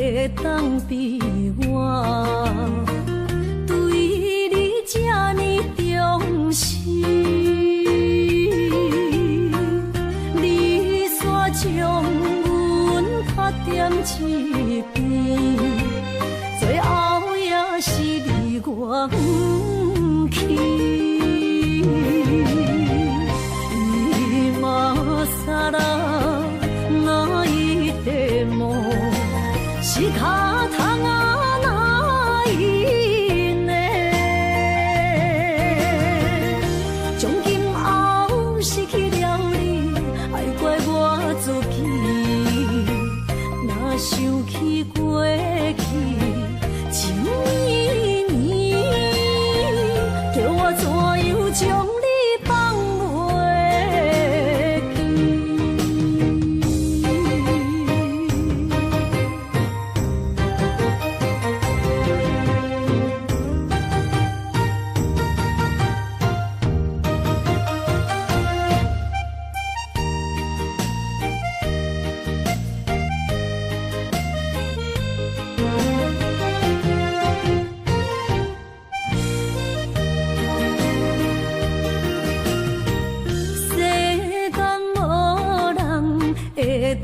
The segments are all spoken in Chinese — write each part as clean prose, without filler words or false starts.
会当比我对你这呢重视，你煞将阮拍点一边，最后也是你我不去。今ら泣いても仕方がないね。从今后失去了你，爱怪我自己。若想起过去，情绵绵，叫我怎样将你放？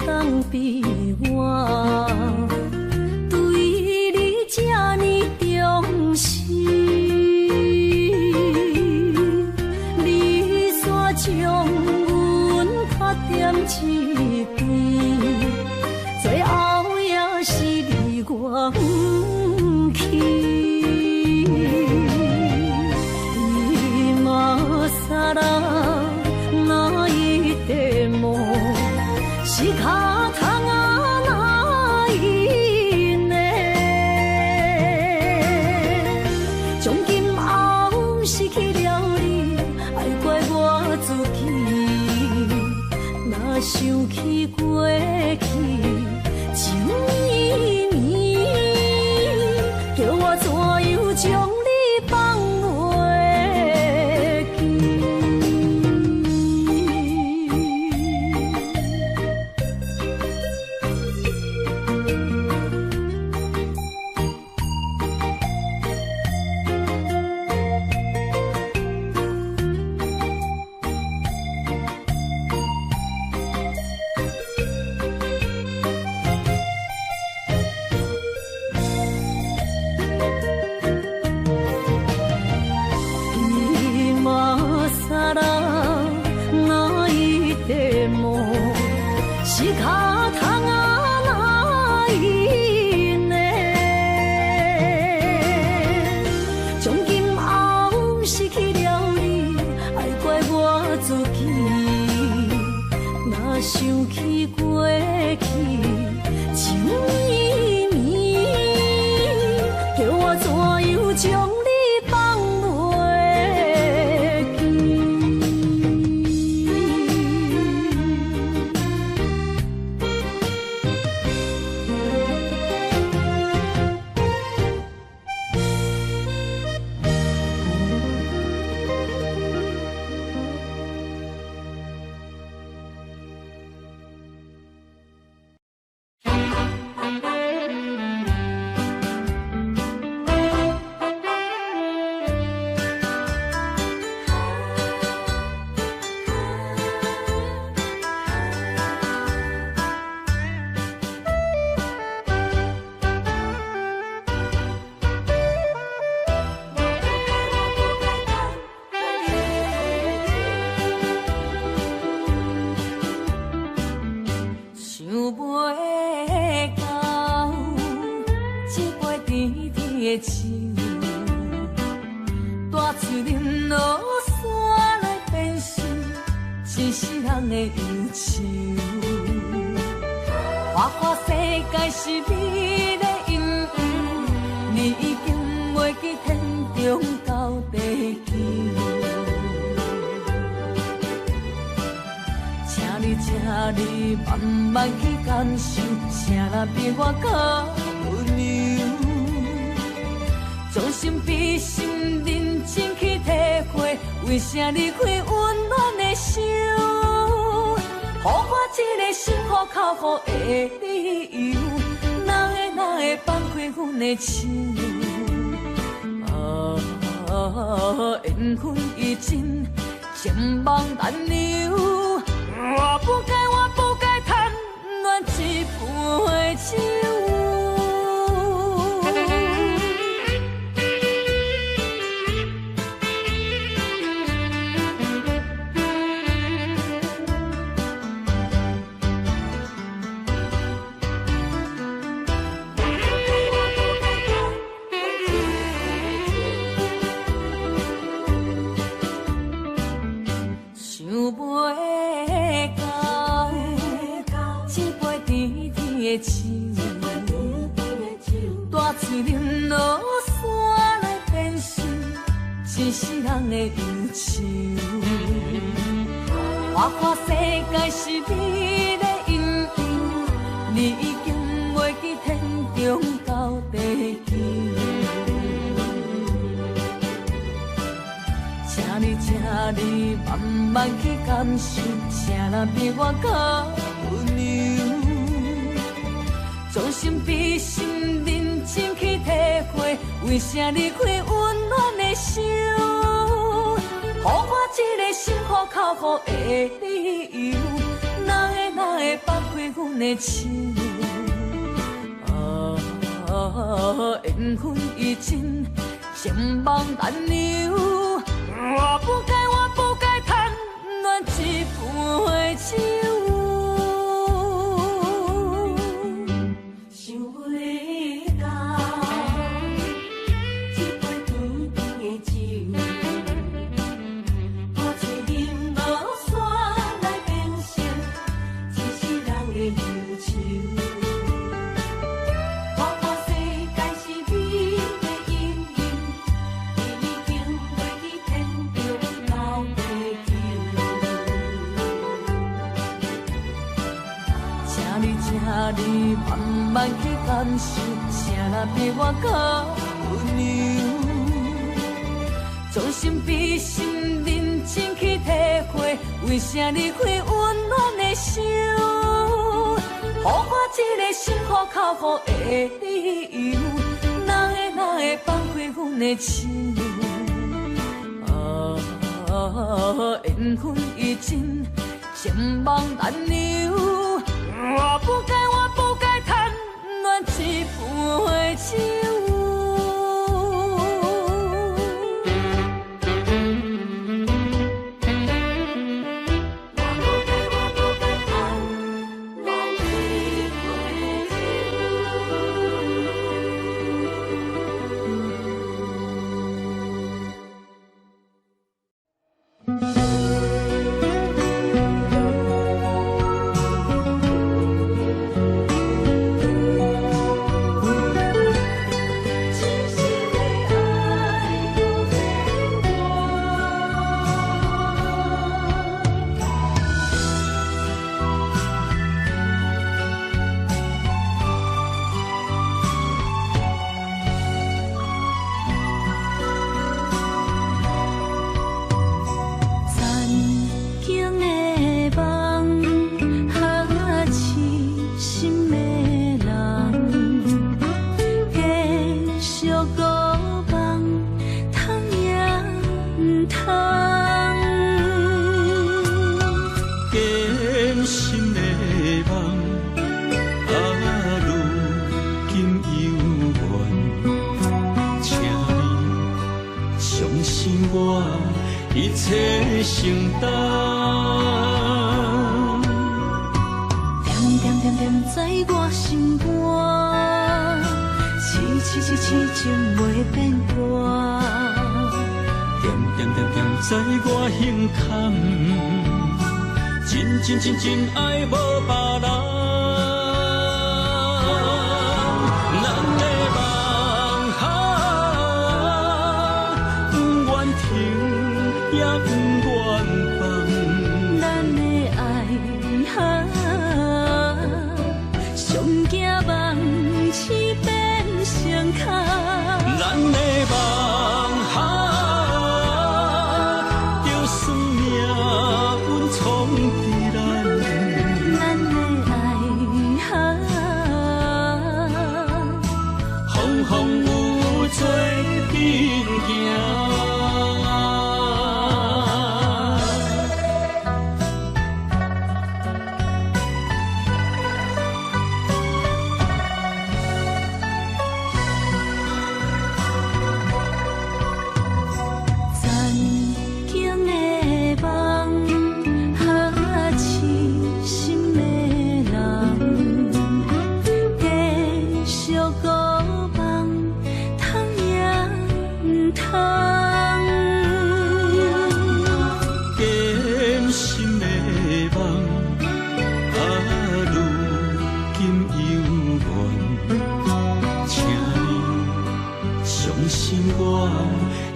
当比我对你这呢重视，你煞将阮拍点一边，最后也是你我不去。今ら泣いても仕方がないね。从今后失去了你，爱怪我自己。若想起过去，情绵绵，叫我怎样将你放袂记？仕方がないね。从今后失去了你，爱怪我自己。若想起过去，情绵绵，叫我怎样将你放袂记？大树林落山来变成一世人的忧愁。花花世界是美的阴影，你已经袂记天中到地球。请你慢慢去感受，谁人比我较温柔？将心比心，认真去体会，为啥离开温暖的手？予我一个心苦口苦的理由，哪会的情。缘分已尽，情梦难留。我不该贪恋一杯酒。大嘴啉落山来变成一世人的忧愁。看看世界是你的阴影，你已经袂记天中到地球。请你慢慢去感受，谁人比我较温柔？将心比心，认真去体会，为啥离开温暖的手？予我一个心苦口苦的理由，哪会放开阮的手？缘分已尽，情梦难留。我不该贪恋一杯酒。你慢慢去感受，谁人比我较温柔？将心比心，认真去体会，为啥离开温暖的手？予我一个心苦口苦的理由，哪会放开阮的手？缘分已尽，情梦难留。我不该贪恋一杯酒。真爱无别人，咱的梦不愿停，也不愿放。咱的爱上惊梦醒变成空。咱的梦就算命运冲。风风风雨做阵行。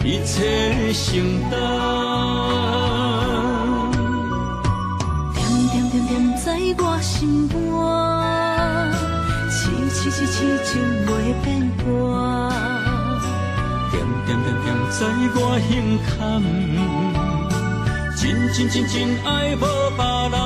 一切承担，点点点点在我心肝，痴情袂变卦，点点点点在我胸坎，真爱无别人。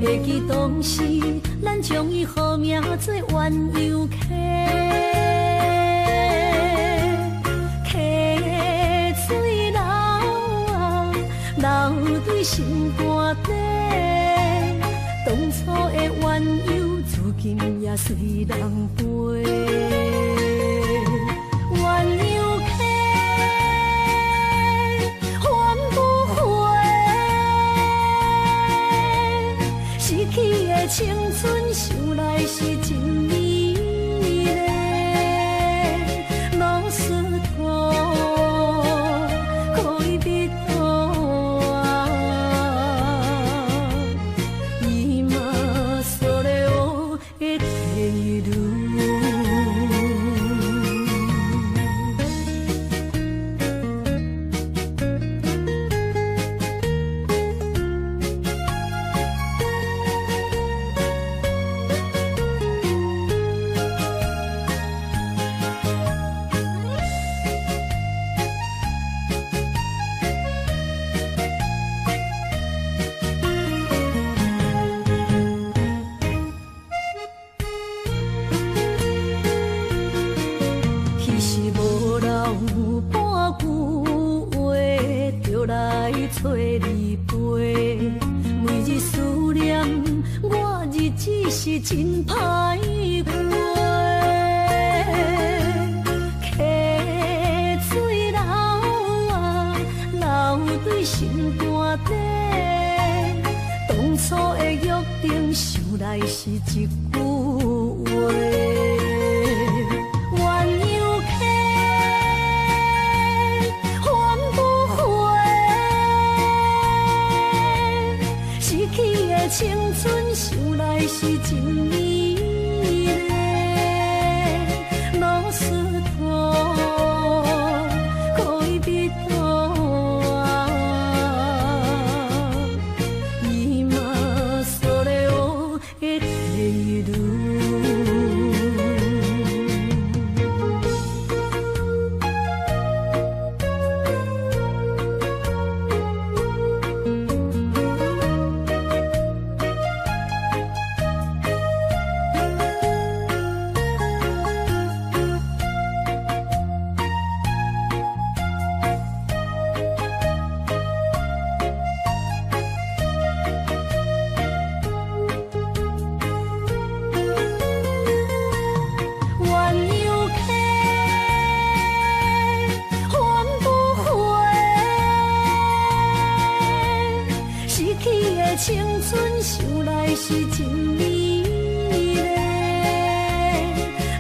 会记当时，咱将伊号名做鸳鸯溪，溪水流啊，流对心肝底。当初的鸳鸯，至今也随人陪。鸳鸯溪。 去的青春想来是真美丽，老师徒可以比途啊，伊嘛所了我的体路。 找你陪，每日思念，我日子是真歹过。溪水流来是一句话。青春想来是真美丽，老师徒可以比多啊，伊嘛所了的态度。青春想来是真美丽，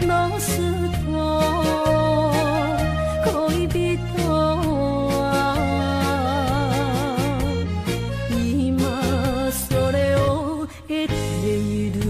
老师徒可以比多啊，伊嘛所了的态度。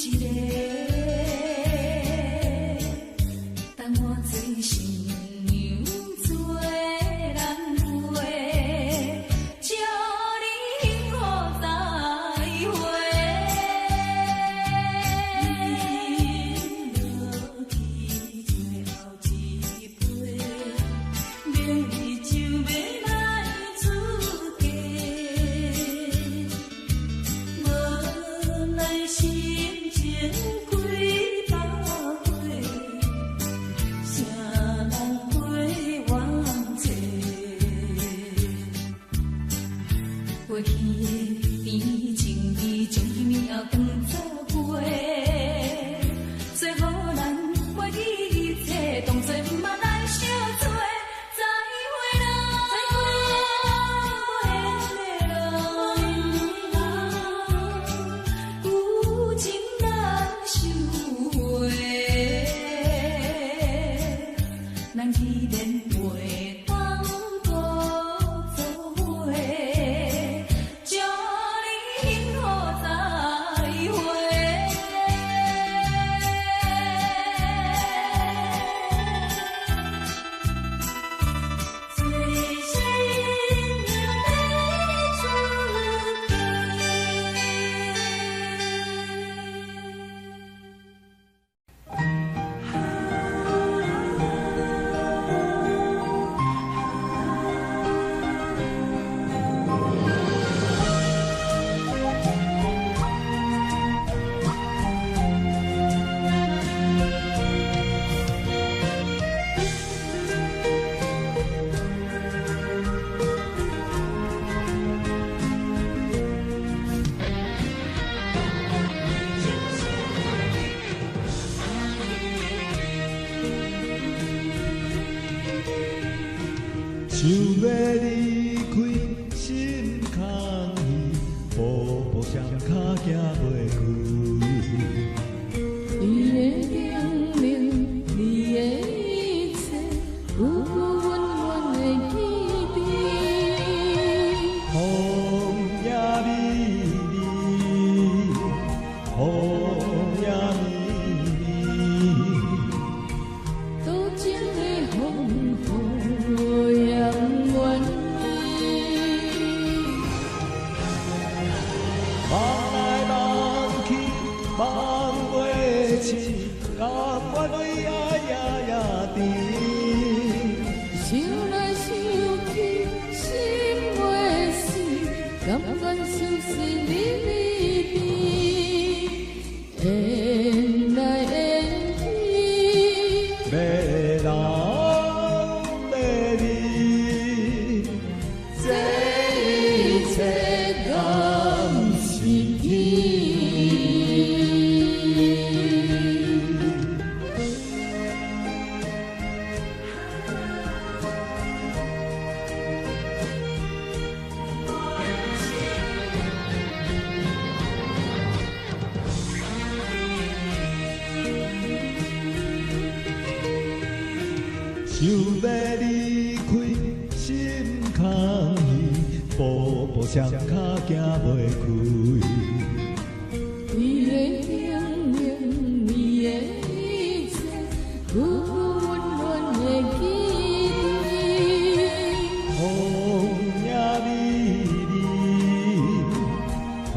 情想要离开心空虚，步步双脚行袂开。你的叮咛，你的一切，久久远远的记忆。风也美丽，风也美丽。多情的风雨扬远离，望来望去望袂清，甘愿为爱夜夜甜。想来想去心袂死，甘愿相思离离别，缘来缘去。要人要你，这一切甘是天。想要离开心空虚，步步双脚行袂开。你的叮咛，你的一切，久久远远的记忆。风也美丽，风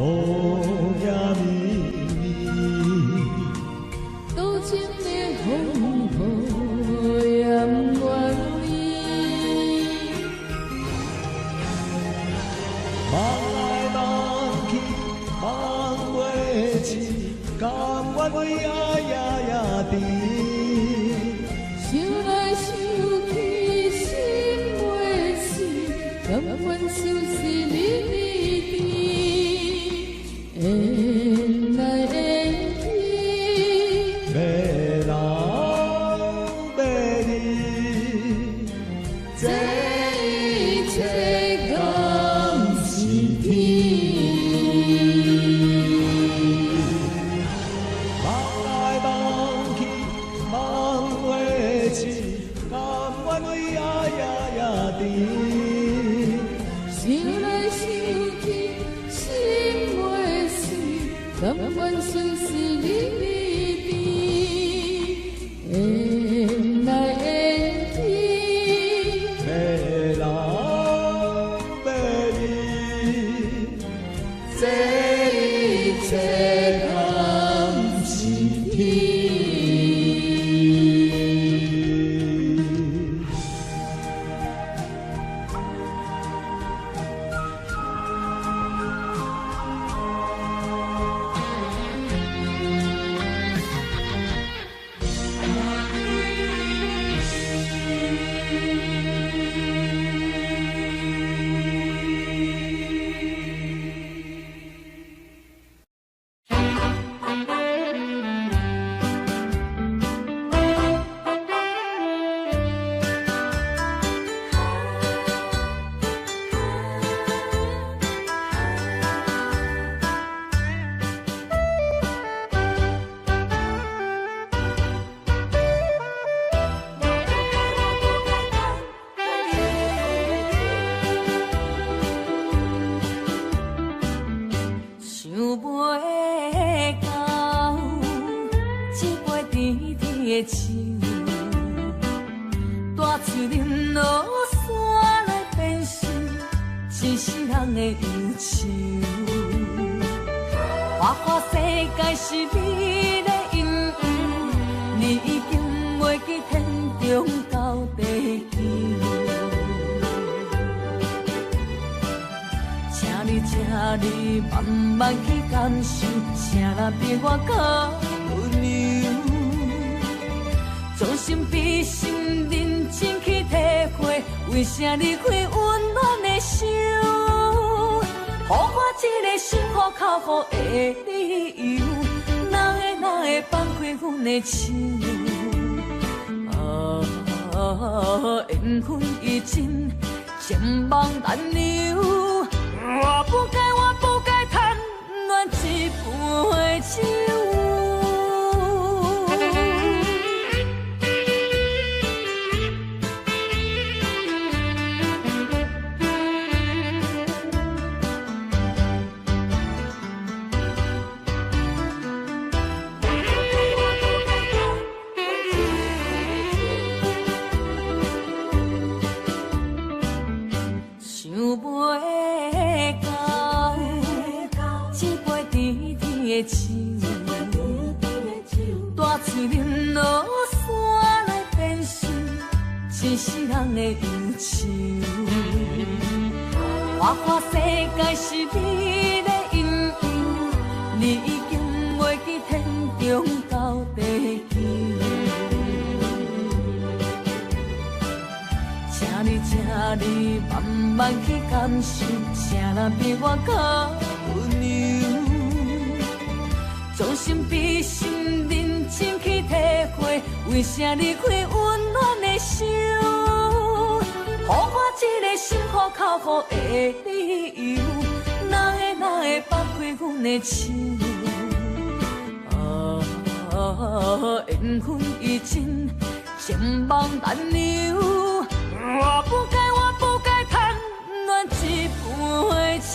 也美丽。多情的风雨扬远离，望来望去望袂清，甘愿为爱夜夜甜。想来想去心袂死，甘愿相思离离别，缘来缘去。要人要你，这一切甘是天。望来望去望袂清，甘愿为爱夜夜甜。想来想去心袂死，甘愿相思离离别，缘来缘去。要人要你，这一切甘是天。想袂到一杯甜甜的酒，带出林落山来变成一世人的忧愁。花花世界是你的阴影，你已经袂记天中到地球。请你慢慢去感受，谁人比我较温柔？将心比心，认真去体会，为啥离开温暖的手？予我一个心苦口苦的理由，哪会放开阮的手？缘分已尽。心梦难留。我不该贪恋一杯酒。大嘴饮落山来变成一世人的忧愁。我看世界是你的阴影，你已经袂记天中到地球。请你慢慢去感受，谁人比我较温柔？将心比心，认真去体会，为啥离开温暖的手？予我一个心苦口苦的理由，哪会放开阮的手？缘分已尽，情梦难留。我不该贪恋一杯酒。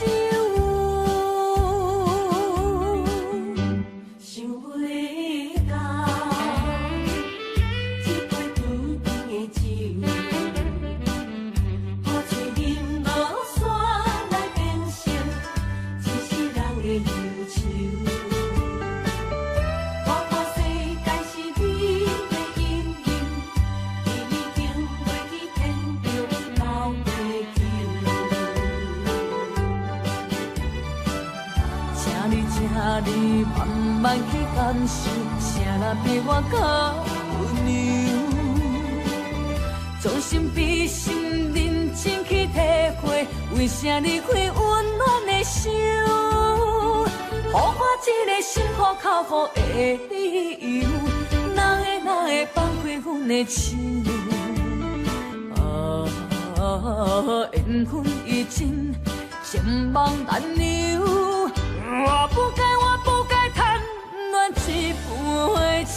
你慢慢去感受，谁人比我较温柔？将心比心，认真去体会，为啥离开温暖的手？予我一个心苦口苦的理由，哪会放开阮的手？缘分已尽，情梦难留。我不该贪恋一杯酒。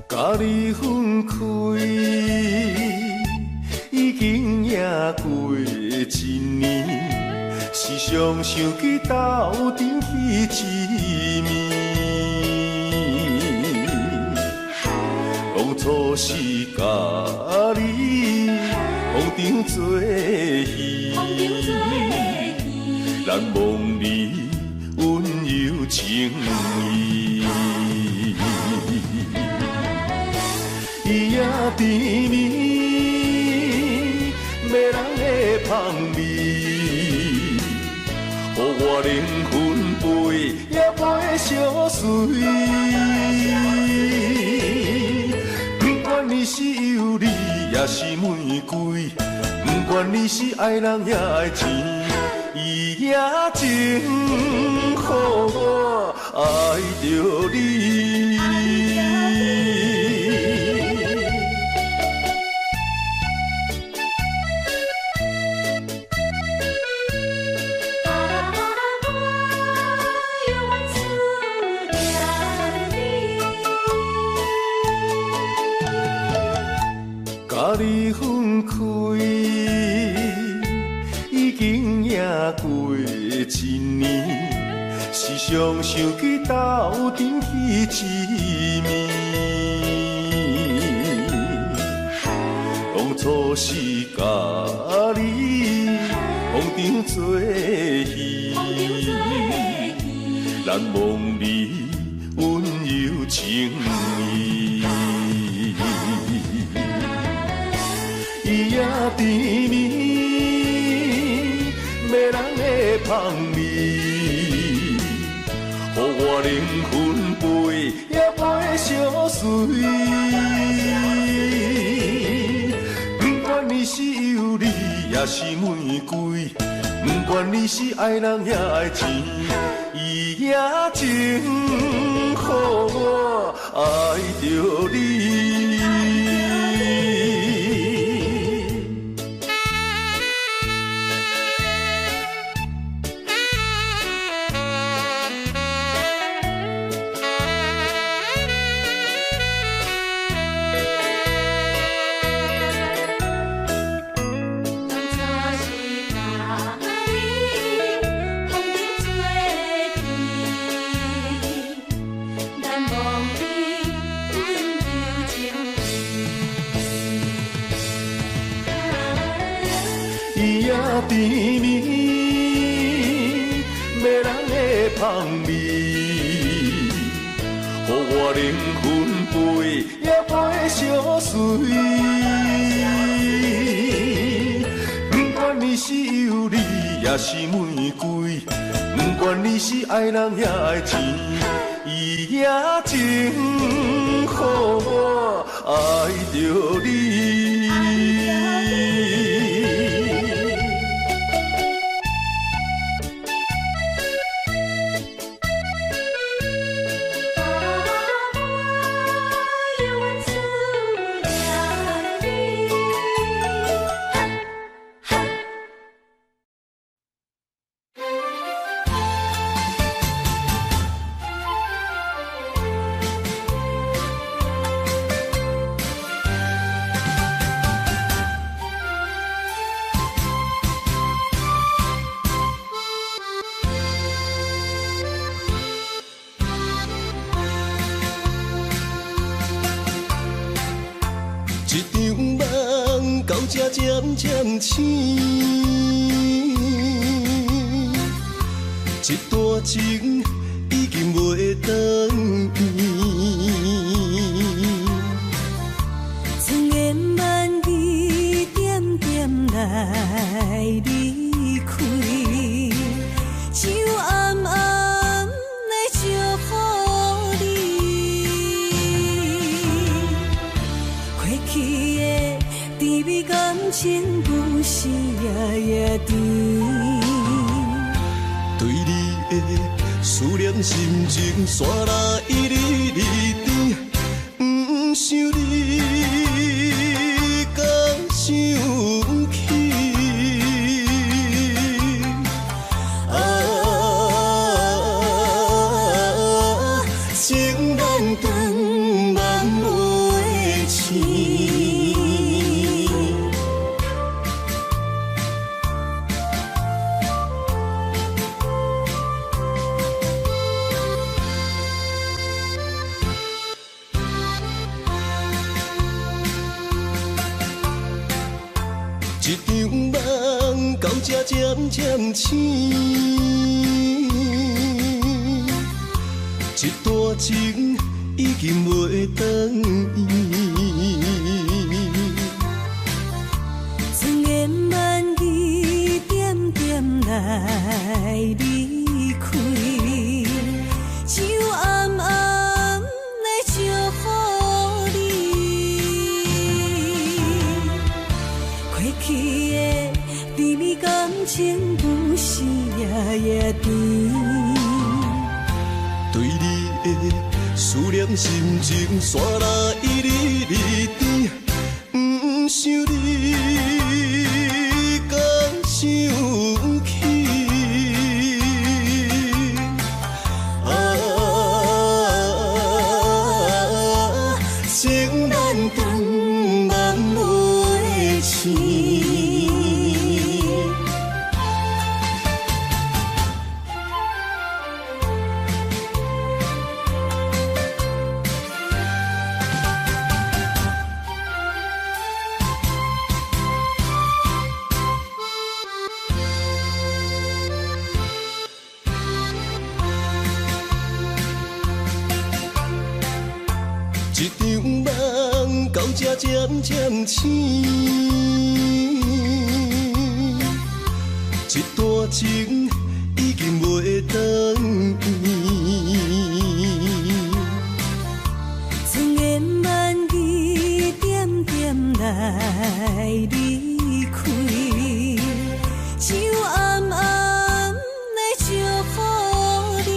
甲你分开，已经也过一年，时常想起斗阵彼一面。当初是甲你风中做戏，难忘你温柔情意。伊也甜蜜，迷人的香味，予我灵魂飞也飞相随。不管你是尤里也是玫瑰，不管你是爱人也爱钱，伊也情予我爱着你。甲你分开，常想起斗阵彼一面，当初是甲你风场作戏，难忘你温柔情意，伊也甜蜜，迷人的香味，予我灵魂飞也飞相随。不管你是忧虑也是玫瑰，不管你是爱人也爱钱，伊也情予我爱着你。甜蜜，迷人的香味，予我灵魂飞也飞相随。不管你是忧虑也是玫瑰，不管你是爱人也爱钱，伊也情予我爱着你。渐渐醒，一段情已经袂转圆，千言万语点点来离开，只有暗暗来祝福你，过去的甜蜜感情不是夜夜甜，对你的思念心情线来一日日甜，不想你敢想起，情难断万袂清。一场梦到这渐渐醒，一段情已经袂转圆，千言万语点点来离开，只有暗暗来祝福你，过去的甜蜜感情不是夜夜甜，对你的思念心情线来一日日甜，不想你敢想起，情难断万袂清。渐渐醒，一段情已经袂当圆。春言万语点点来离开，只有暗暗的祝福你。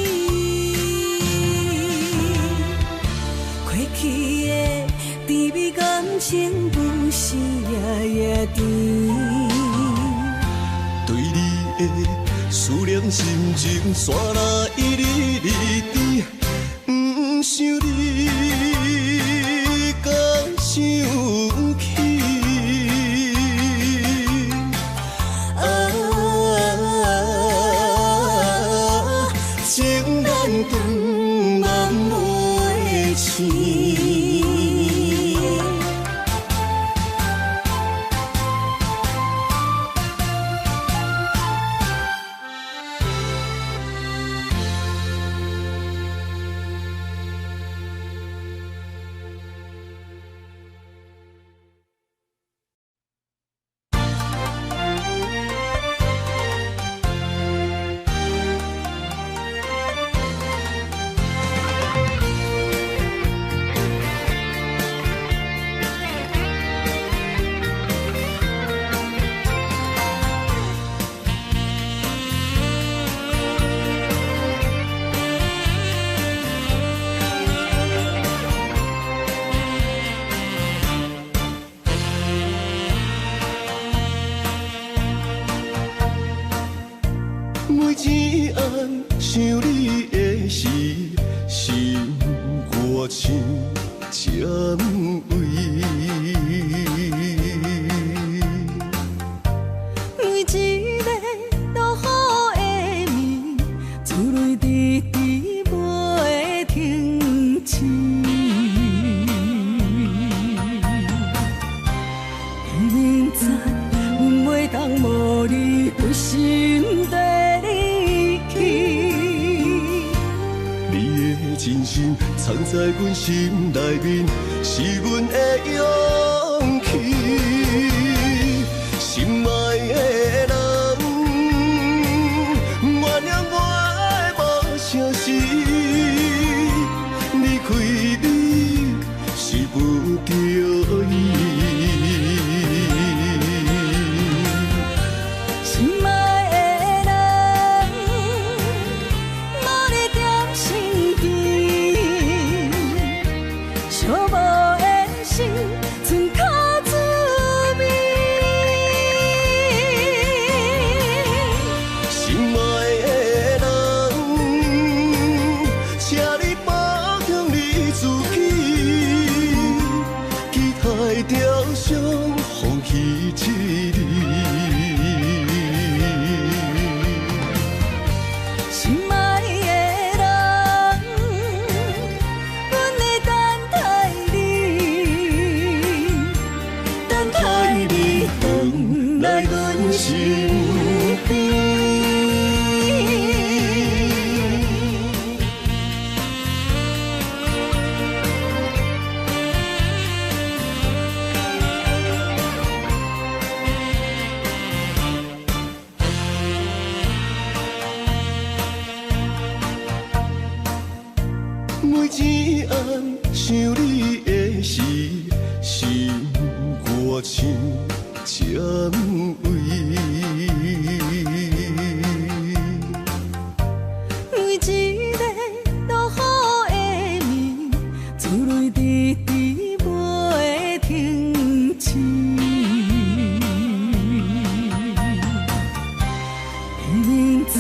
过去的甜蜜感情不是夜夜甜，对你的思念心情山若一日日甜，不想你敢想起。情难断，万袂清。每一暗想你的时，心歌唱渐微。每一个落雨的暝，珠泪滴滴袂停止。明知阮袂当无你回心底。真心藏在阮心内面，是阮的勇气。心爱的人，原谅我的无声息。离开你是不着意。心爱的人，无你点心甜，寂寞的心剩较滋味。心爱的人，请你保重你自己，期待雕像风起一日。心爱的人，阮会等待你，等待你回来阮身边。每一暗想你的时，心歌唱渐微。每一个落雨的暝，珠泪滴滴袂停止。明知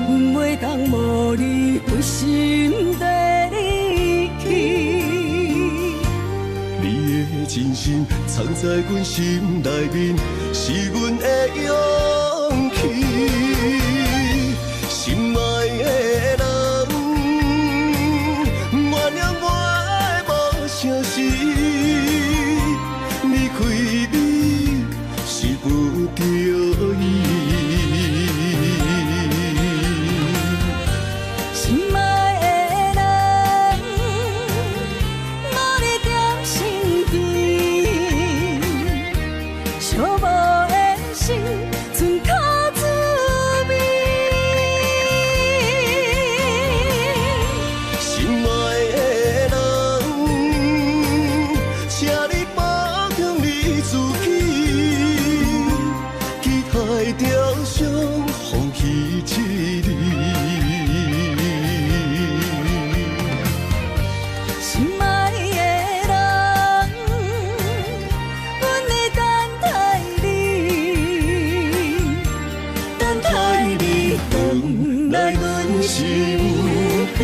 阮袂当无你回心底离去，你的真心藏在阮心内面，是阮的勇气。心爱的人，原谅我的无声息。离开你是不着意。心爱的人，无你点心甜，一你。心爱的人，阮会等待你，等待你回来阮身边。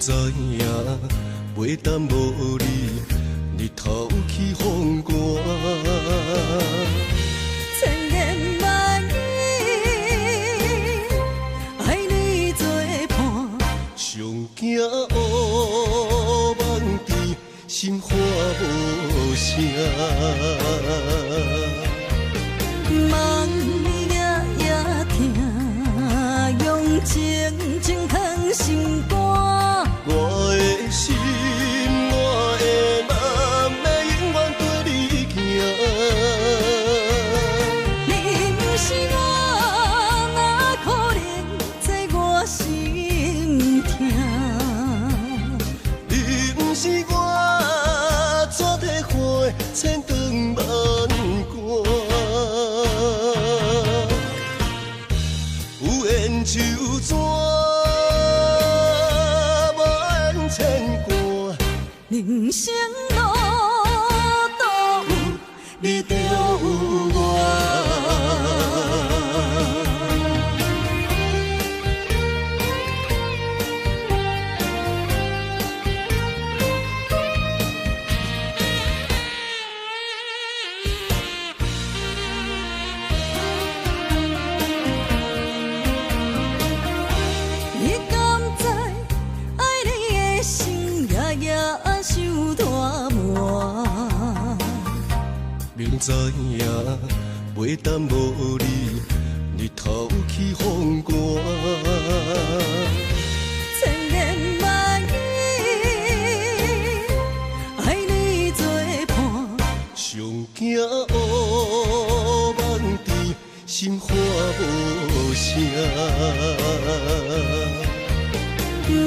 知影袂当无你，日头起风寒。千言万语，爱你作伴。上惊乌梦伫心花无声，梦夜夜听，用情情藏心肝。我的心，我的梦，要永远跟你行。你不是我，哪可能在我心痛？你不是我，怎体花千丈万关？有缘就怎？人生路都有你，就有我。你敢知爱你的心夜夜受大磨？明知影袂当无你，日头起风寒。千言万语，爱你作伴。上惊乌梦伫心花无声，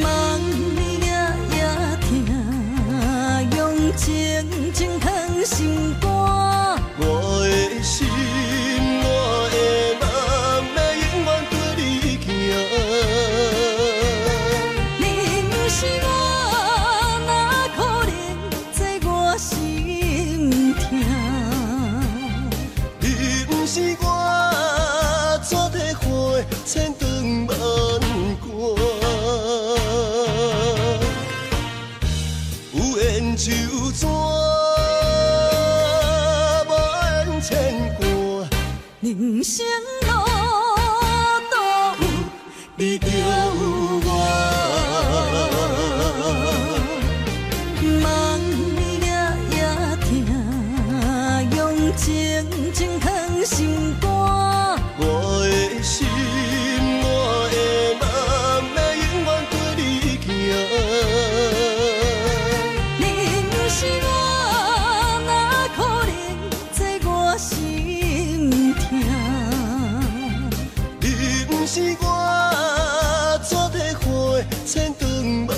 梦夜夜听，用情情藏心肝。我的心，我的梦，要永远跟你行。你不是我，哪可能在我心痛？你不是我，怎体花千丈万关？有缘就怎？人生路都有你，就有我。梦夜夜听，用情情藏心肝。我的心，我的梦，要永远跟你行。你不是我，哪可能在我心痛？你不是我，怎体花千丈万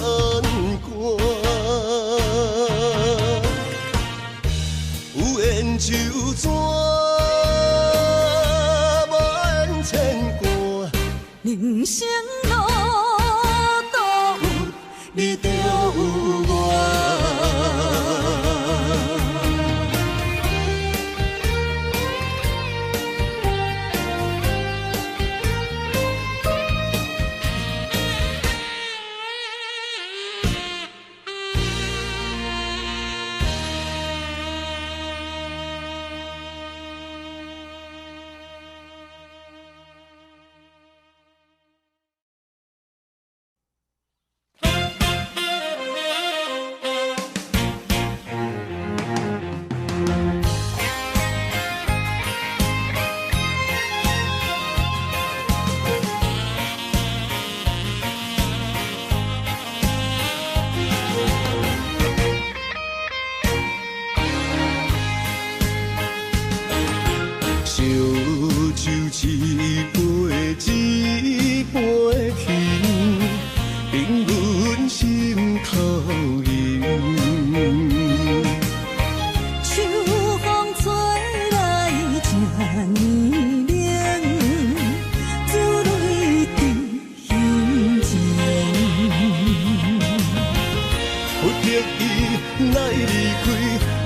关？有缘就怎？万千关。人生路都有你，就有我。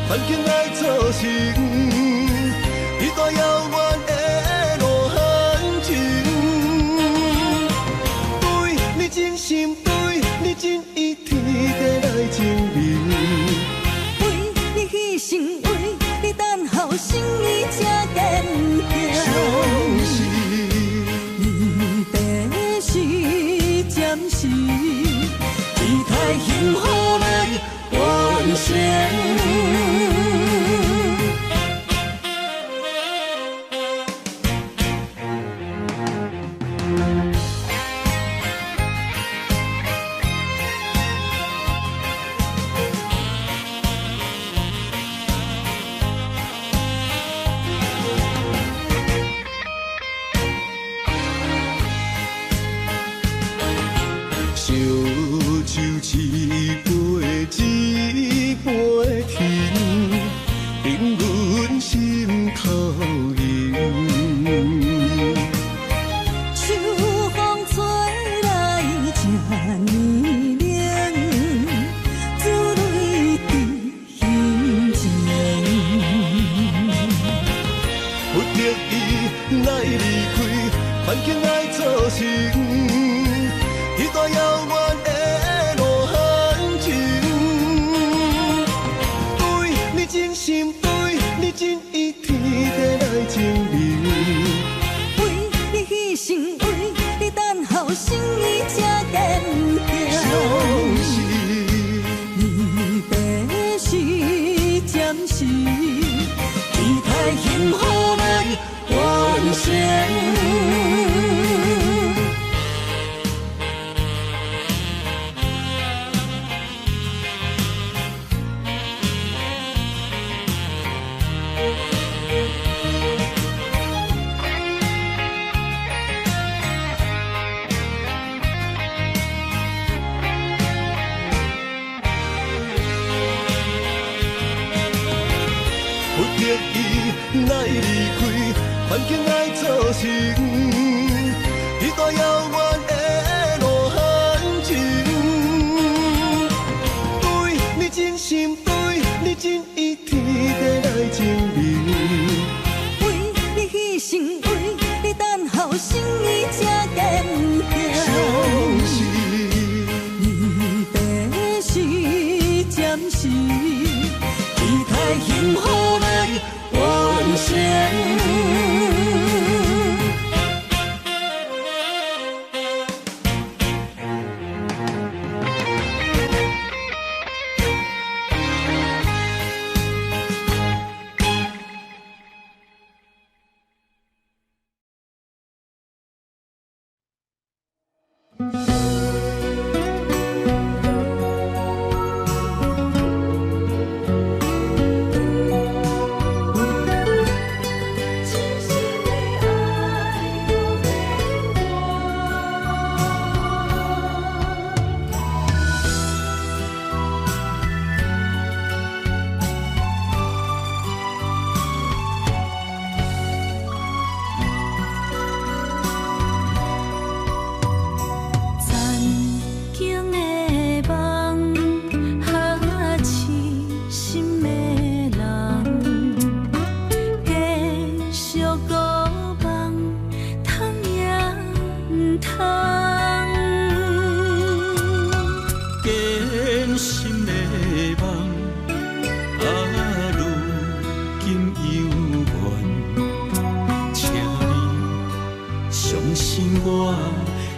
环境来造成，一段遥远的路行程。对你真心，对你真意，天地来证明。为你牺牲，为你等候，心意才坚强。相信你的是暂时，期待幸福来完成。烧酒一杯一杯甜，冷阮心头涌。秋风吹来这呢冷，珠泪滴心情。不得已来离开，环境来造成，一段遥远的路行程。对你真心，对你真意，天地来证明。为你牺牲，为你等候，心意才坚强。相信你的是暂时，期待幸福来完成。不得已来离开，环境来造成，一段遥远的路行程。对你真心，对你真意，天地来证明。为你牺牲，为你等候，心意才坚相强。信你的是暂时，期待幸福来完成。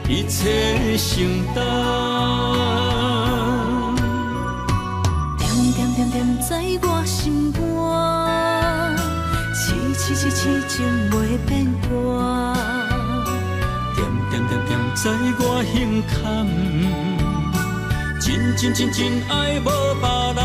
一切承担。点点点点在我心肝，痴情袂变卦。点点点点在我胸坎，真爱无别人。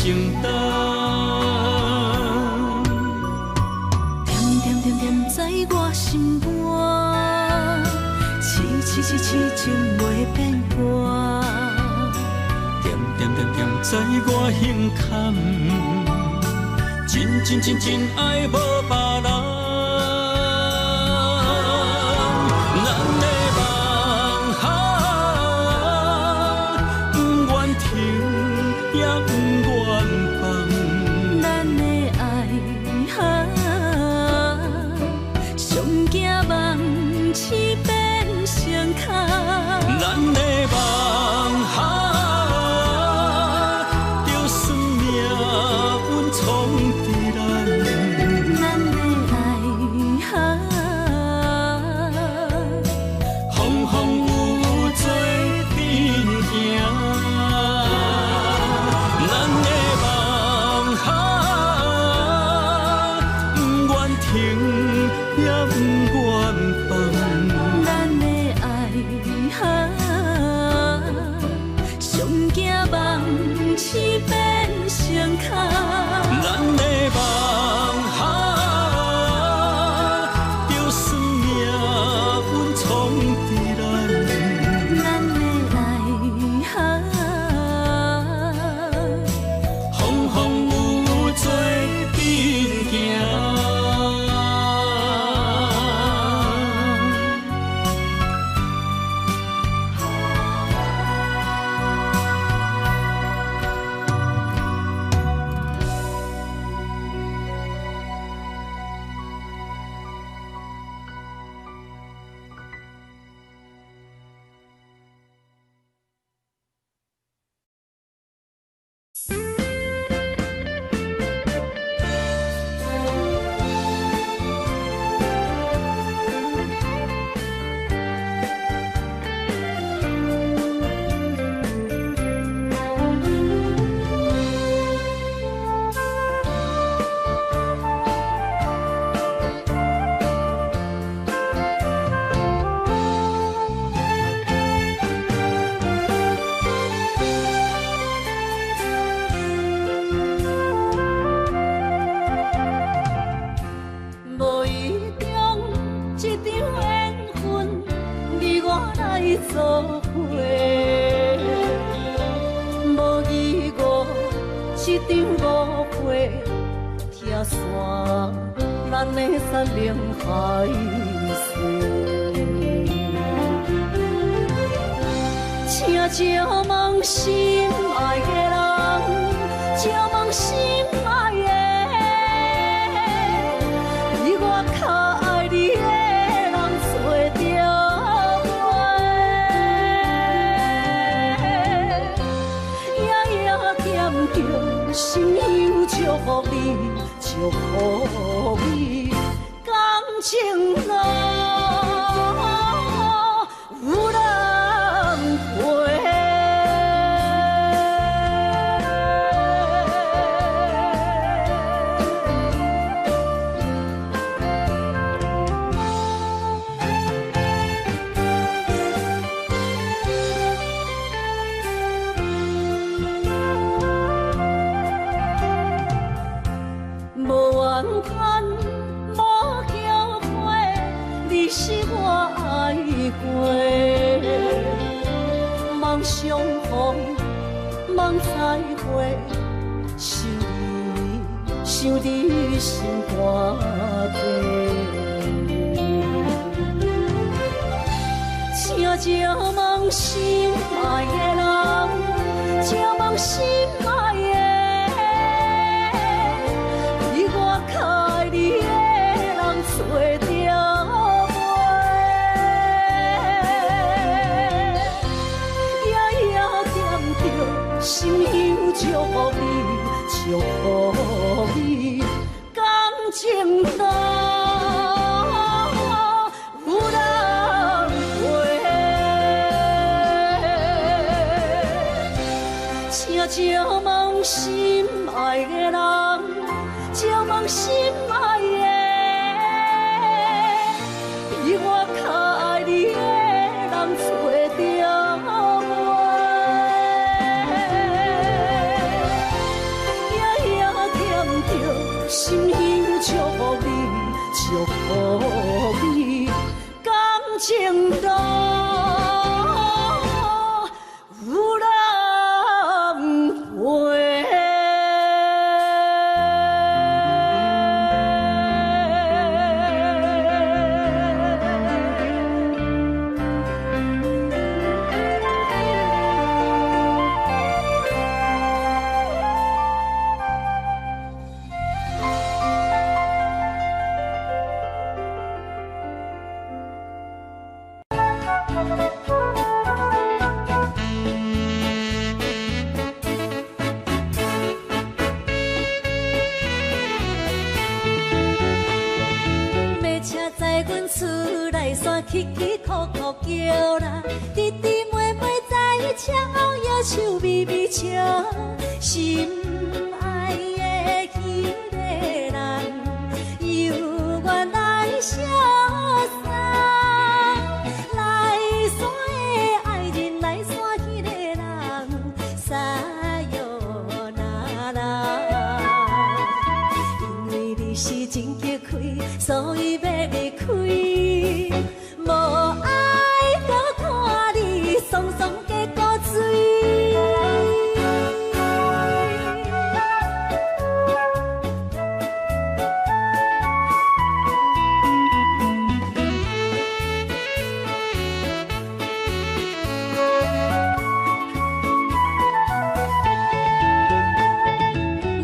承担。点点点点在我心肝，痴痴情袂变卦。点点点点在我胸坎，真爱无别人。做伙，无义误一场误会，拆散咱的山盟海誓。请借问心爱的人，借问心爱的，比我较爱你的人找着。 心忧祝福你，祝福你，感情路有人陪。是我爱过，梦相逢，梦再会，想你心肝底。请借问心爱的人，借问心爱的，比我较爱你的人找着。 心忧祝福你，祝福你，感情路有人陪。予你感情路有人陪。起起哭哭叫啦，弟弟妹妹在车后摇手微微笑，心爱的迄个人，由我来相送。来山的爱人，来山迄个人，撒哟那拉。因为你是真激开，所以要离开。无爱搁看你爽爽加古水，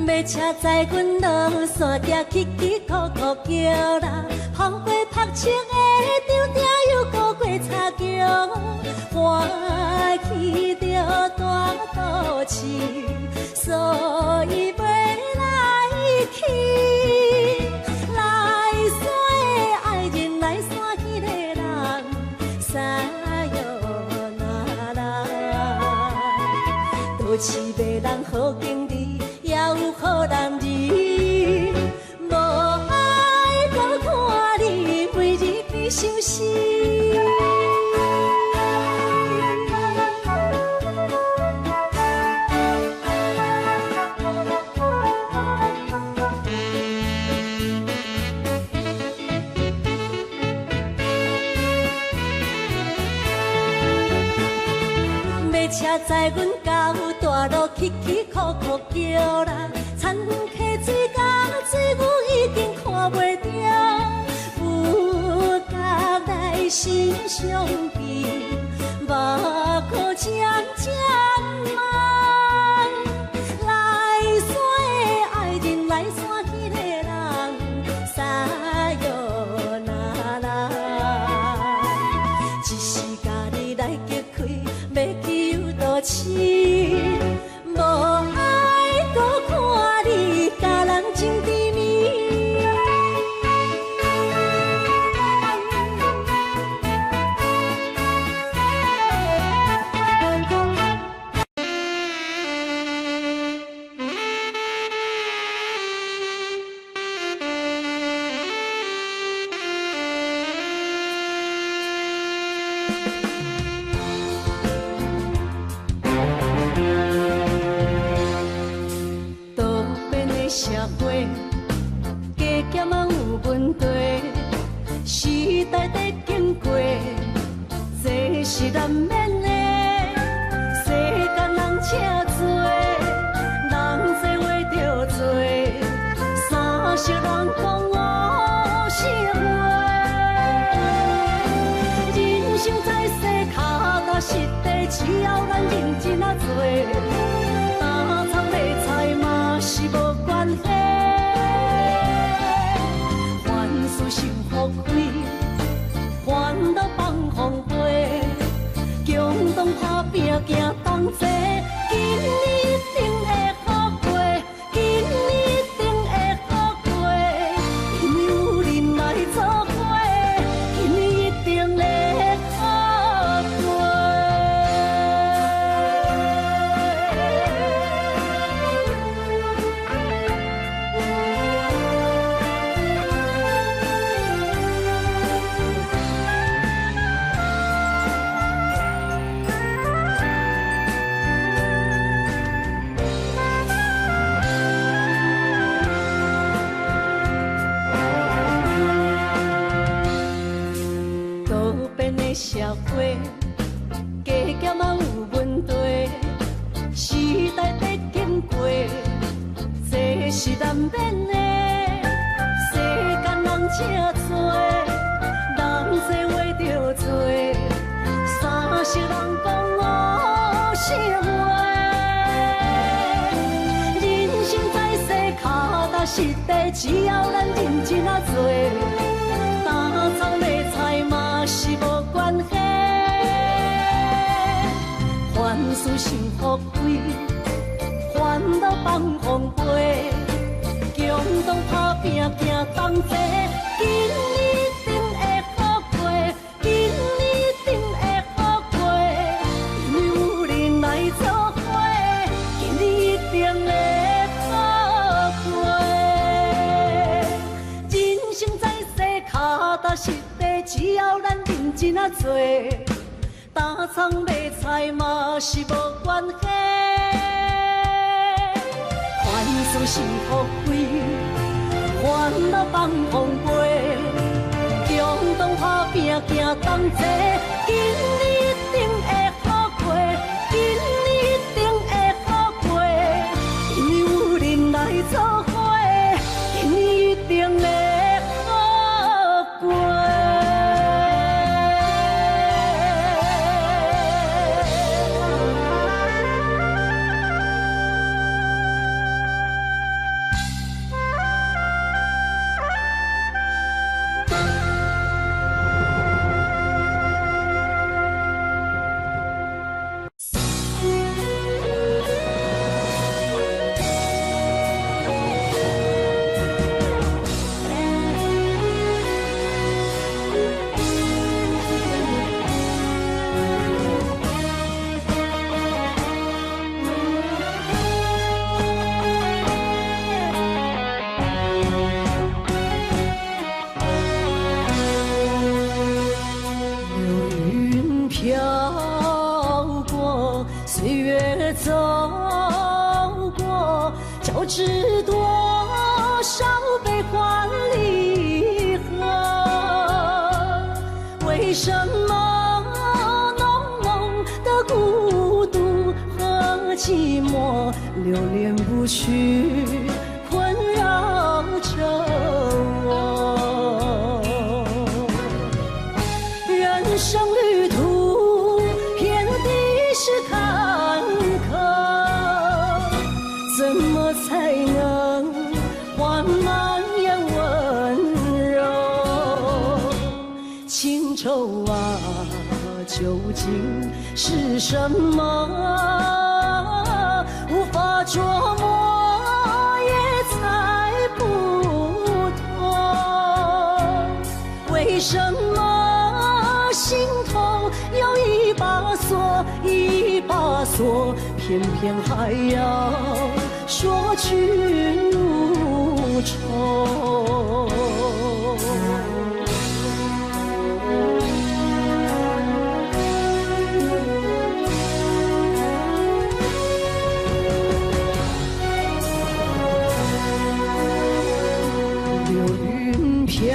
要车载阮落山行，起起哭哭叫啦，风过拍青的场顶又过过茶桥，欢喜着大都市，所以要来去。来山的爱人，来山迄个人，撒哟那拉，都市袂人好经理，也有好人儿，无爱搁看你每日比伤心。车载阮到大路，起起哭哭叫啦，田阮溪水港，水牛已经看袂着，有角来心伤悲，目眶渐渐红。来山的爱人，来山迄个人，撒哟那拉，一时家己来激开，要去有多市，无爱搁看你甲人情甜蜜。社会加减嘛有问题，时代在经过，这是难免的。世间人车多，人多话着多，三色人讲五色话。人生在世，脚踏实地，只要咱认真啊做，打草理财嘛是无关系。凡事想福开，烦恼放风飞，共同打拼行同齐，今年一定会好过，今年一定会好过，因为有人来作伙，今年一定会好过。社会，加减嘛有问题，时代在经过，这是难免的。世间人真多，人多话着多，三世人讲五世话。人生在世，脚踏实地，只要咱认真啊做。打苍卖菜嘛是无关系，凡事想富贵，烦恼放风飞，共同打拼行同齐，今年一定会好过，今年一定会好过，因为有人来作伙，今年一定会好过。人生在世，脚踏实地，只要咱认真啊做，打苍卖菜嘛是无关系。凡事是富贵，烦恼放风飞，共同打拼行同齐，今年一定会好过，今年一定会好过，因为有人来作伙，今年一定会好过。交织多少悲欢离合？为什么浓浓的孤独和寂寞流连不去，困扰着我？人生旅途遍地是坎坷，怎么才能缓慢也温柔？情愁啊，究竟是什么？无法琢磨，也猜不透。为什么心头有一把锁，一把锁，偏偏还要说去无愁？流云飘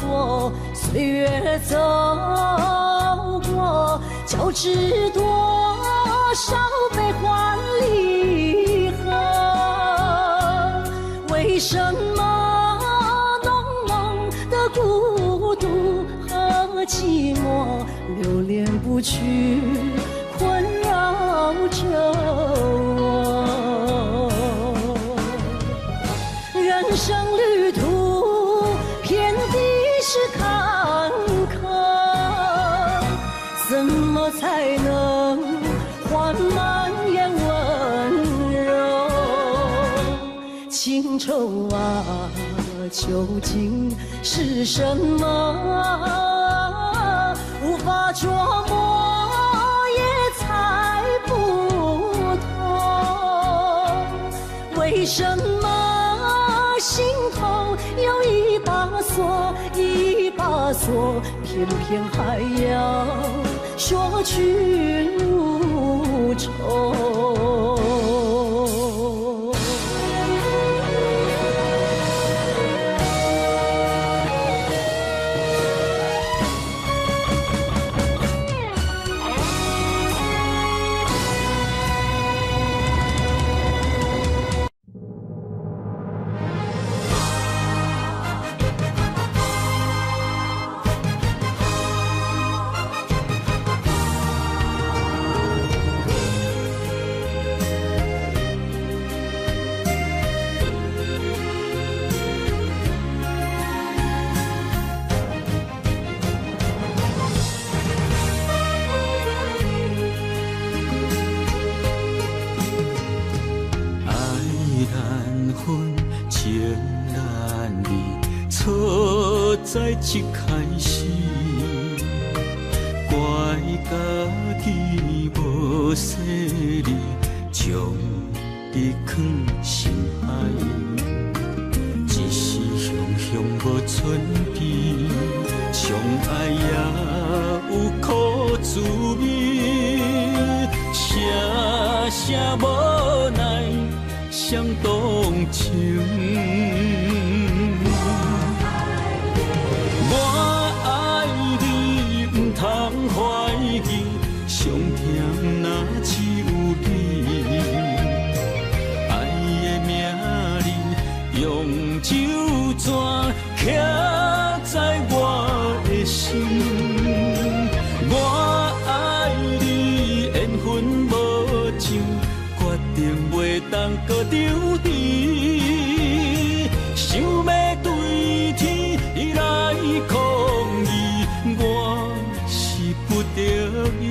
过，岁月走过，交织多少悲欢离合？为什么浓浓的孤独和寂寞流连不去，困扰着我？人生旅途遍地是坎坷，怎么才能缓慢也温柔？情愁啊，究竟是什么？无法琢磨，也猜不透。为什么心头有一把锁，一把锁，偏偏还要说去无愁？在一开始，怪家己无细腻，将你藏心海，一时雄雄无存边，相爱也有苦滋味，声声无奈伤动情。上疼若只有你，爱的名字用酒泉刻在我的心。我爱你，缘分无尽，决定袂当搁丢你。想要对天来抗议，我是不得已。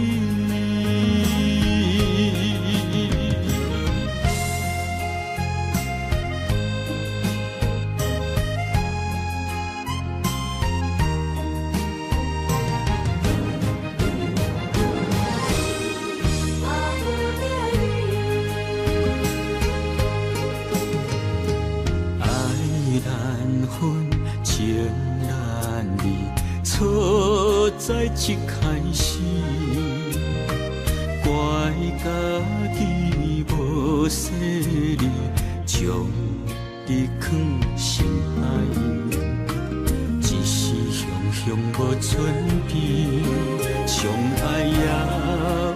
在一开始，怪家己无细腻，将你藏心海，一时雄雄无存边，相爱也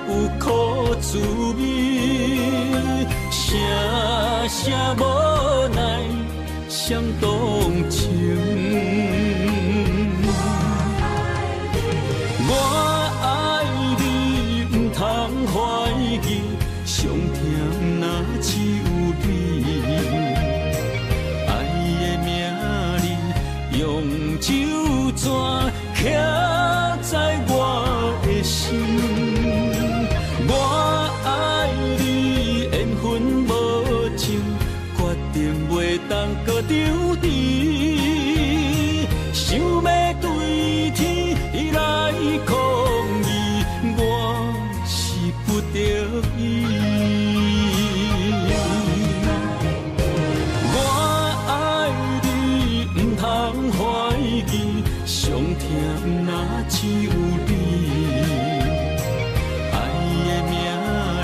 有苦滋味，声声无奈伤动情。上疼若只有你，爱的名字用酒泉刻在我的心。我爱你，缘分无尽，决定袂当搁丢你。想要对天来抗议，我是不得已。上疼若只有你，爱的名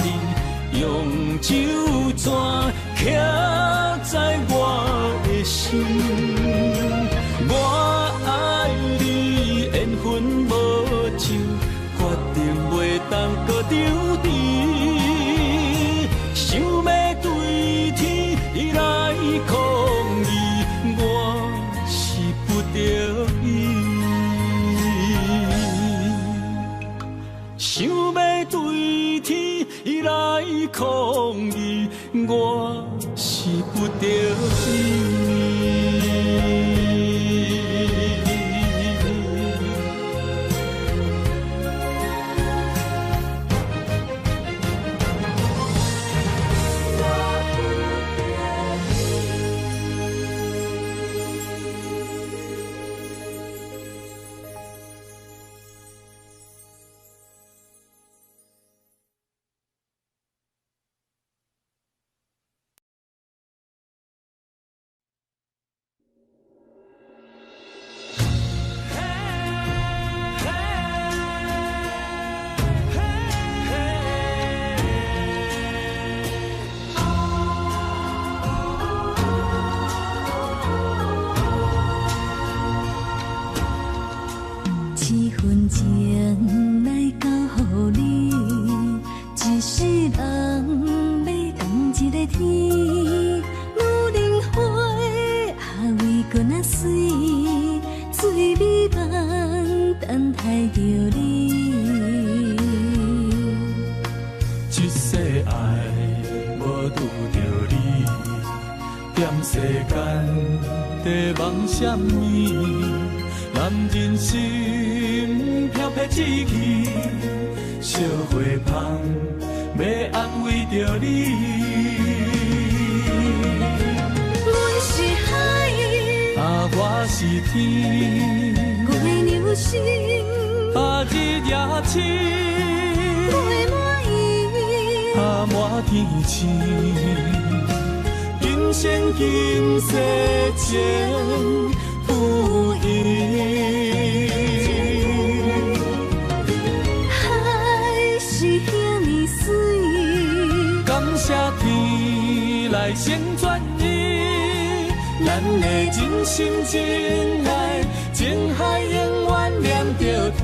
字用酒泉刻在我的心。我爱你，缘分无尽，决定袂当搁丢你。想要对天来抗议，我是不得已。想要对天来抗议，我是不得已。我是天，我的流星，日夜星，陪满伊，满天星，今生今世情不移。海是遐尼水，感谢天来成全伊，咱的真心真爱，情海永远念着天。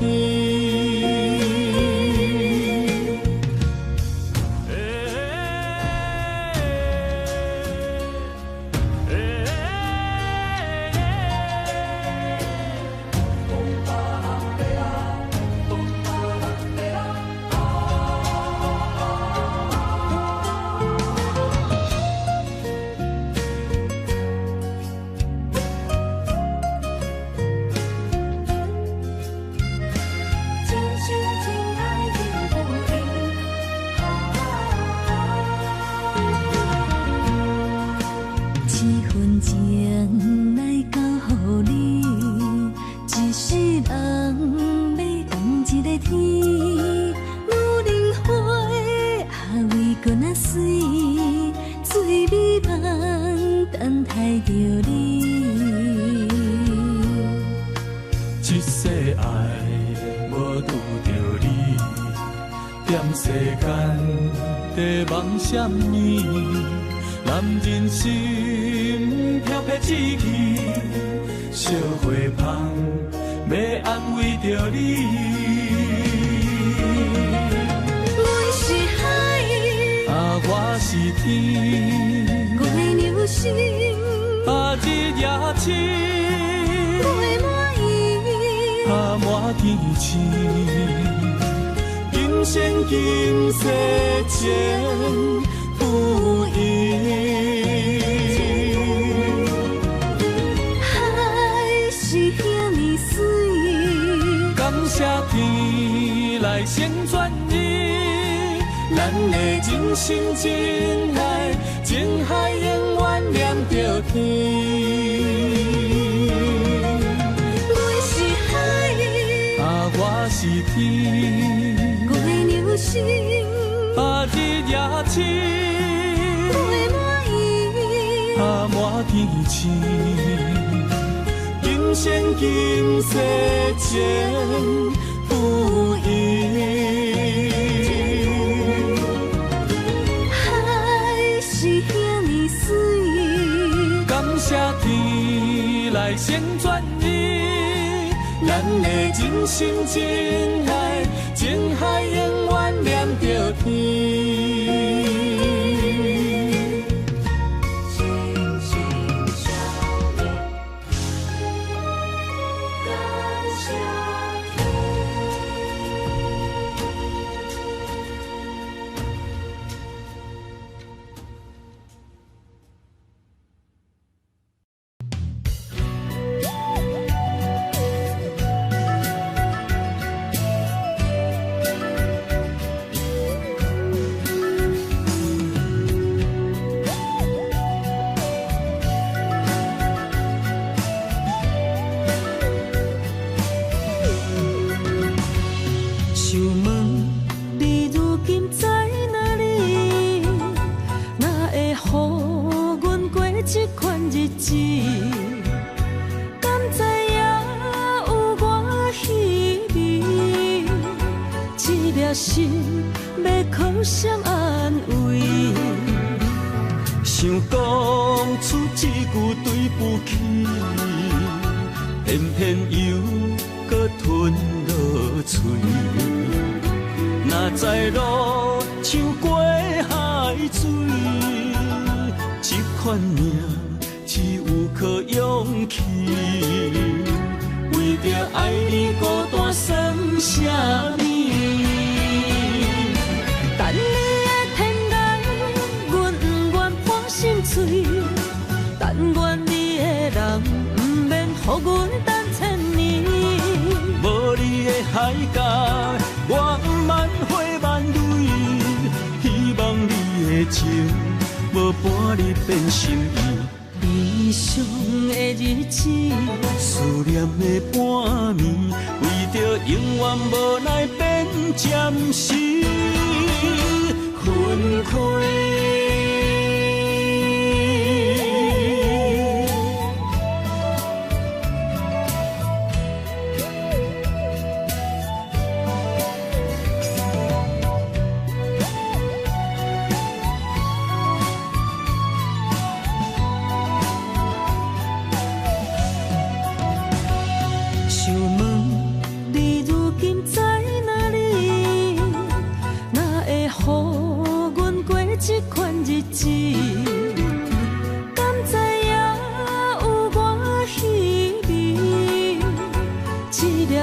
一世爱无拄着你，踮世间地梦闪暝，男人心飘撇志气，小花香要安慰着你。阮是海，我是天，我的流星，日夜星，陪满伊，满天星，今生今世情不移。海是遐尼水，感谢天来成全伊，咱的真心真爱，情海永远念着天。我是天，我的流星，日夜星，陪满伊，满天星，今生今世情不移。海是遐尼水，感谢天来成全伊，咱的真心真爱，情海永远念着天。真心相恋，感谢心要靠谁安慰？想讲出一句对不起，偏偏又搁吞落嘴。若知路像过海水，这款命只有靠勇气。为着爱你孤单算什么？等你的天涯，阮不愿破心碎。但愿你的人，不免予阮等千年。无你的海角，我万花万蕊。希望你的情，无伴你变心意。伤的日子，思念的半暝，为着永远无奈变暂时分开。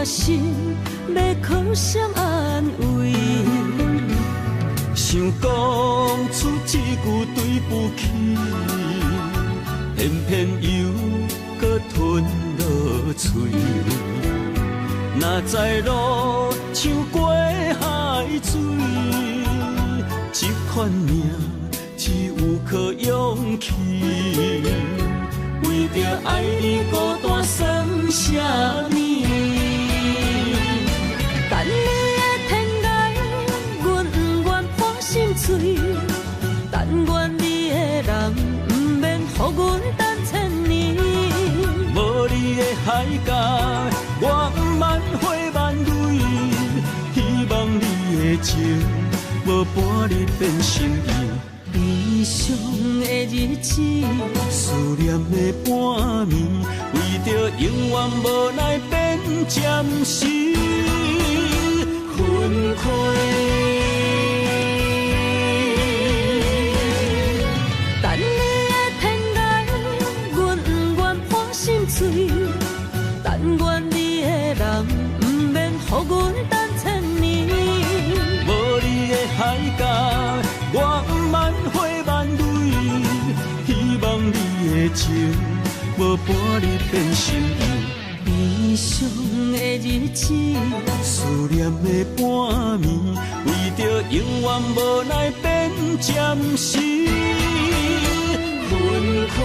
心要靠谁安慰？想讲出一句对不起，偏偏又搁吞落嘴。若知路像过海水，这款命只有靠勇气。为着爱你孤单算什么？等你的天涯，阮不愿破心碎。但愿你的人，不免予阮等千年。无你的海角，我万花万蕊。希望你的情，无半日变心意。悲伤的日子，思念的半暝，为着永远无奈变暂时分开。等你的天涯，阮不愿破心碎。但愿你的人，不免予阮等千年。无你的海角，我万花万蕊。希望你的情，无半日变心意。悲伤的日子，思念的半暝，为着永远无奈变暂时分开。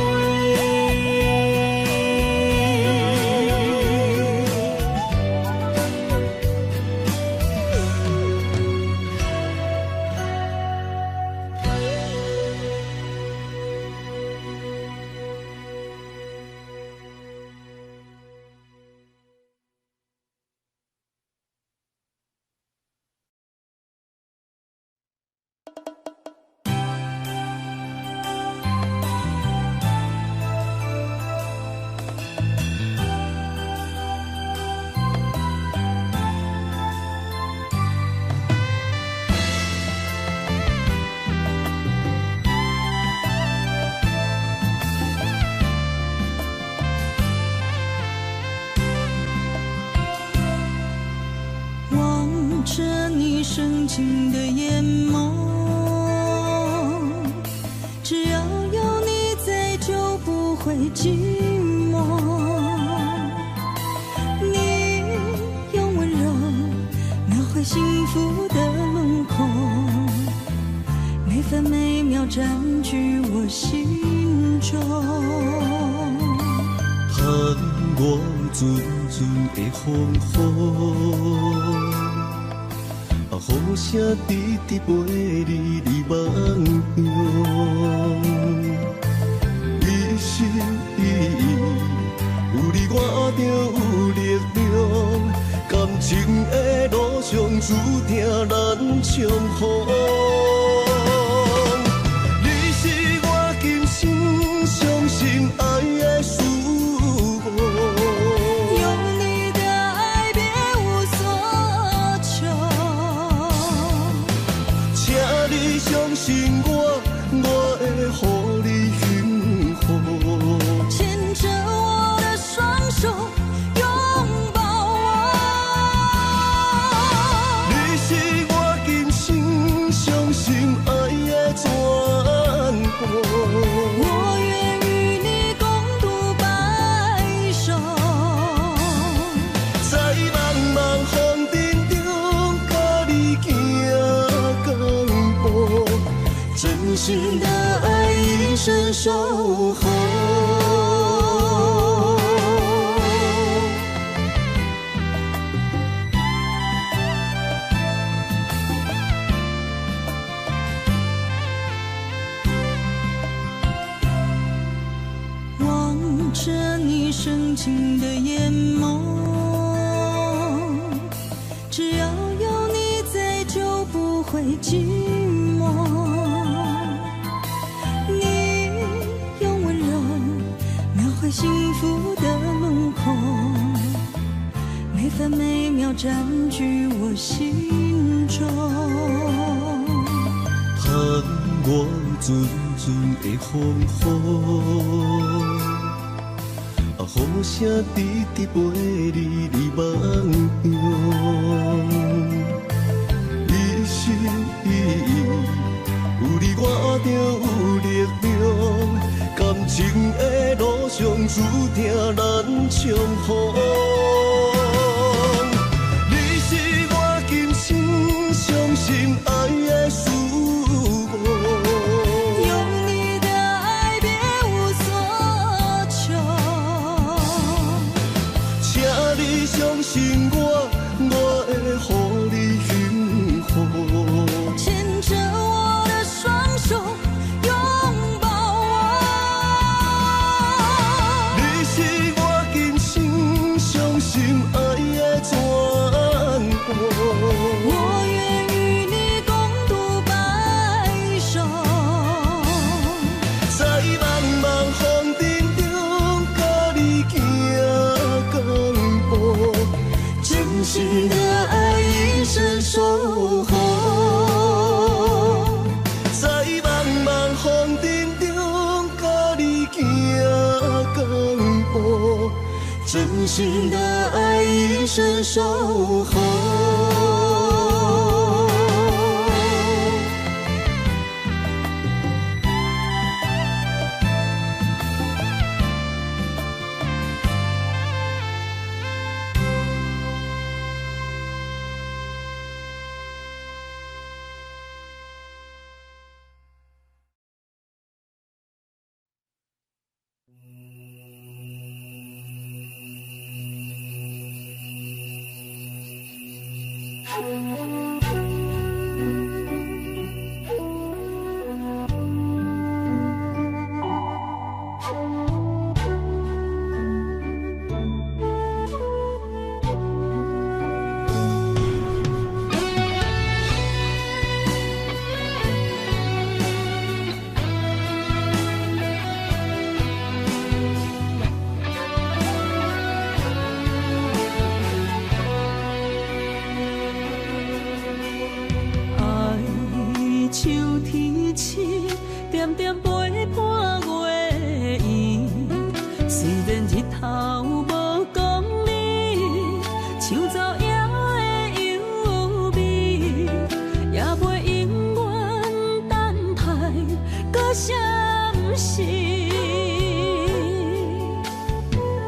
深情的眼眸，只要有你在，就不会寂寞。你用温柔描绘幸福的轮廓，每分每秒占据我心中。盼我阵阵的风雨。雨声直直陪你入梦乡，一心一意，有你我就有力量，感情的路上注定难相逢。你是我今生相信爱的事。相信我，我会予你幸福。牵着我的双手，拥抱我。你是我今生相信爱的全部。我愿与你共度白首，在茫茫风尘中，甲你行共步。真心的爱，一生守候。每分每秒占据我心中。盼我阵阵的风雨，雨声直直陪你梦中。你心有你我就有力量，感情的路上注定咱相逢。你是我今生相信爱的事物，用你的爱别无所求，请你相信我，我会予你幸福。牵着我的双手，拥抱我。你是我今生相信爱的全部。我愿与你共度白首，在茫茫风尘中，甲你行共步，真心的爱一生守候。在茫茫风尘中，甲你行共步，真心的爱一生守候。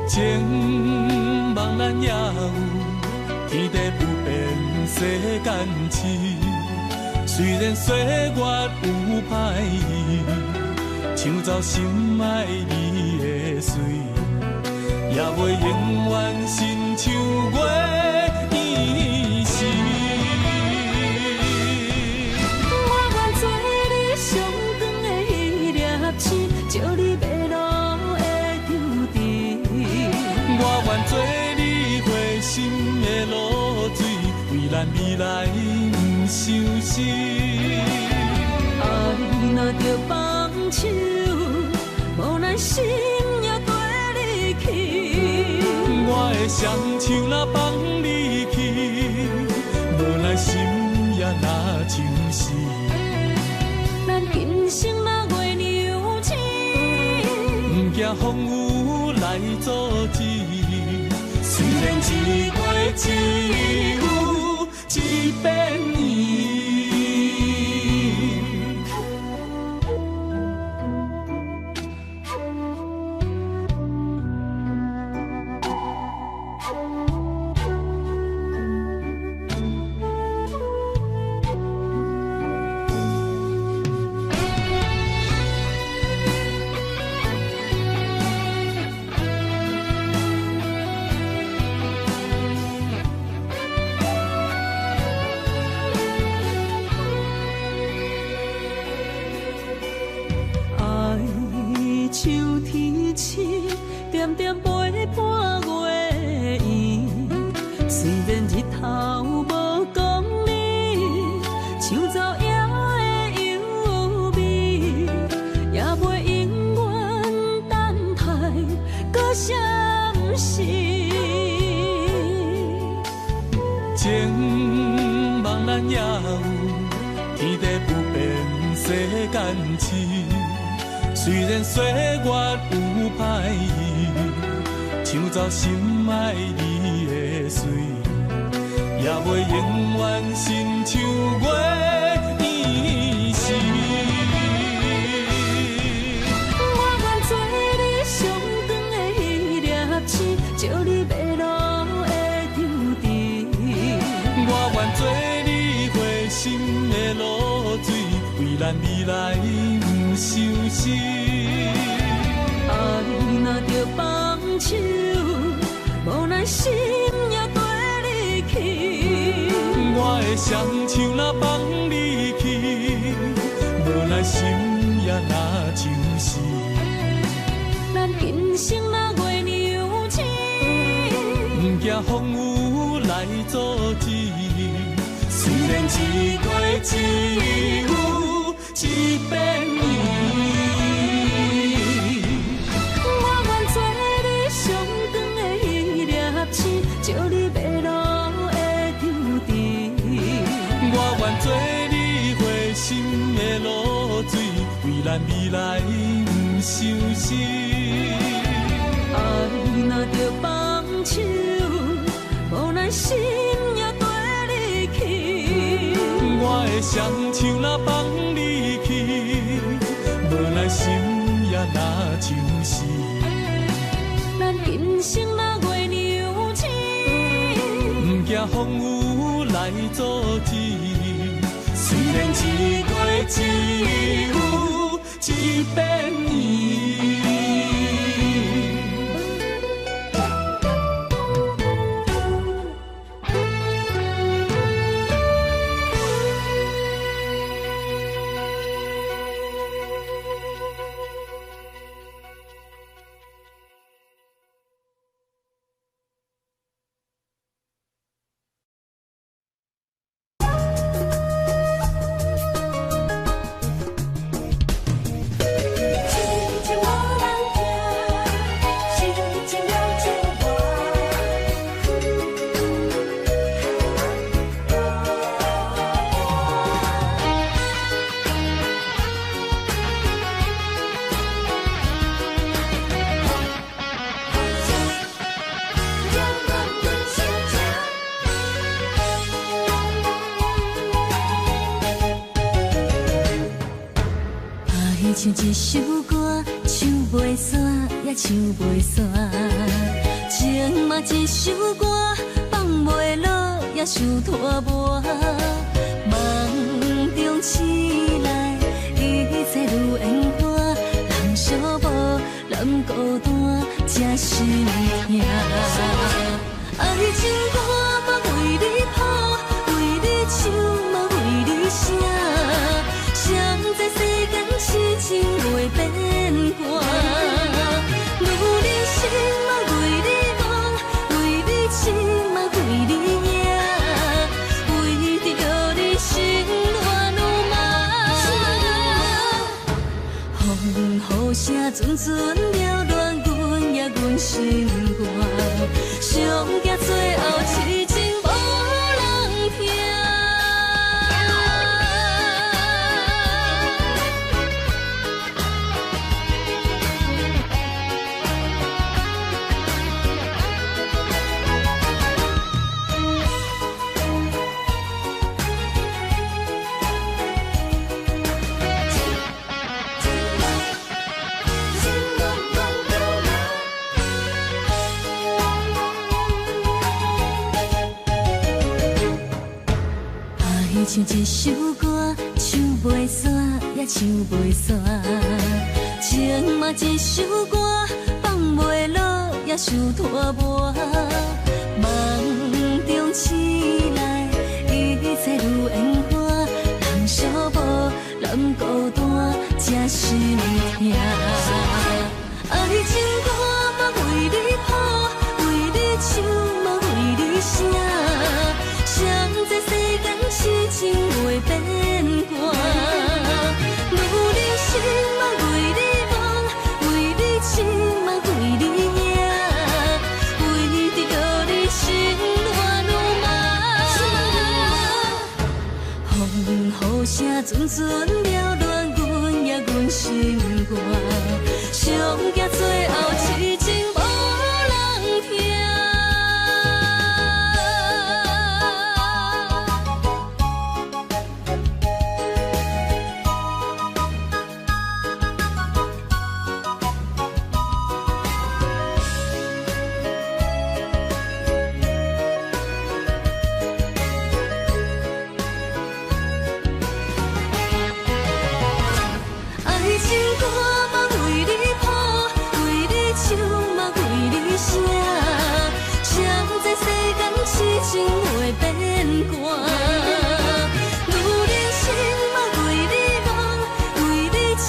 情茫然也有天地不变世间事，虽然岁月有歹意，抢走心爱你的水，也袂永远亲像月依时。我愿做你上长的迄粒星，照你迷路的丢滴。我愿做你回心的露水，为咱未来不伤心。爱若着放手，无奈心也跟你去。我的双手若放你去，无奈心也若像死。咱今生若月娘亲，不惊风雨来阻止。虽然一月只有一遍伊。秋天起，点点陪伴月圆。虽然日头无光明，抢走夜的幽味，也袂永远等待，搁相思。情茫然也有，天地不变，世间事。虽然岁月有歹意，抢走心爱你的水，也袂永远亲像月依时。我愿做你上长的迄粒星，照你迷路的场地。我愿做你回心的露水，为咱未来不伤心。爱若着放手，无奈心也跟你去。我的双手若放你去，无奈心也若像是。咱今生若月娘亲，不惊风雨来阻止。虽然一过一有一变伊。照你迷路的场地，我愿做你回心的露水，为咱未来不伤心。爱若着放手，无奈心也跟你去。我的双手若放你去，无奈心也若像是。咱今生若月娘亲，不惊风雨来阻止。虽然一过一有一变伊。唱一首歌，唱袂煞，也唱袂煞。情嘛一首歌，放袂落，也想拖磨。梦中醒来，一切如烟花。人寂寞，人孤单，才心痛。爱情歌嘛为你谱，为你唱嘛为你写。谁知世间痴情袂变卦，女人心嘛为你梦，为你痴嘛为你影，为着你心乱如麻。风雨声阵阵缭乱，阮也阮心肝，上惊最后痴情无人听。唱一首歌，唱袂煞，也唱袂煞。情嘛一首歌，放袂落，也想拖磨。梦中醒来，一切如烟花。人寂寞，人孤单，才心痛。爱情歌嘛为你谱，为你唱嘛为你写。谁知世间痴情袂变卦，女人心嘛为你梦，为你痴嘛为你影，为着声阵阵缭乱阮也阮心肝，上惊最后痴情无人听。情会变寒，女人心嘛为你忙，为你痴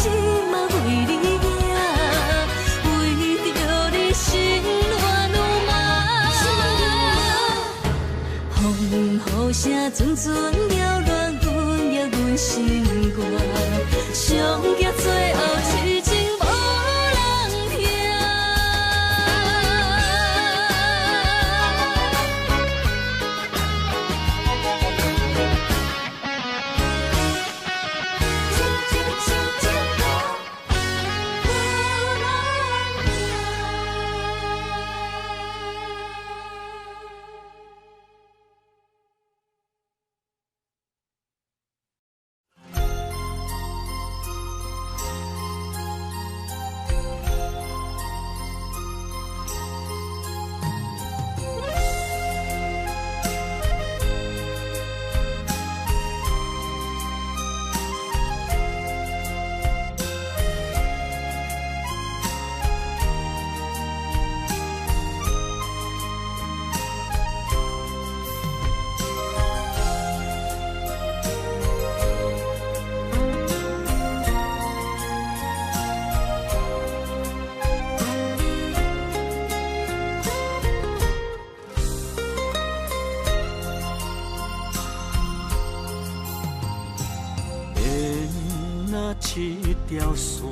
嘛为你惊，为着你心乱如麻。风雨声阵阵缭乱，阮也阮心肝，上惊最后痴情。一条线，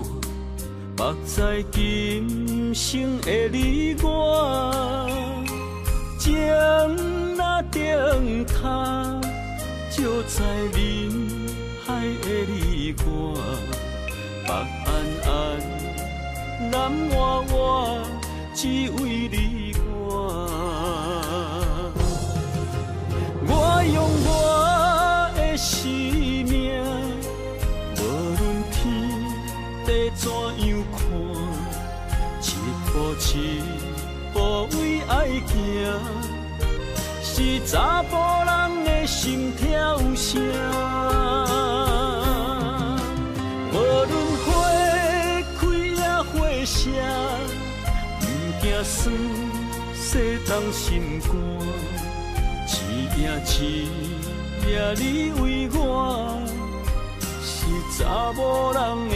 目在今生的你我，情若灯塔，照在人海的你我，北暗暗，南活活，只为你我。我用我的生命。地怎样看？一步一步为爱行，是查甫人的心跳声。无论花开也花谢，不惊酸洗动心肝。一夜一夜你为我，是查某人的。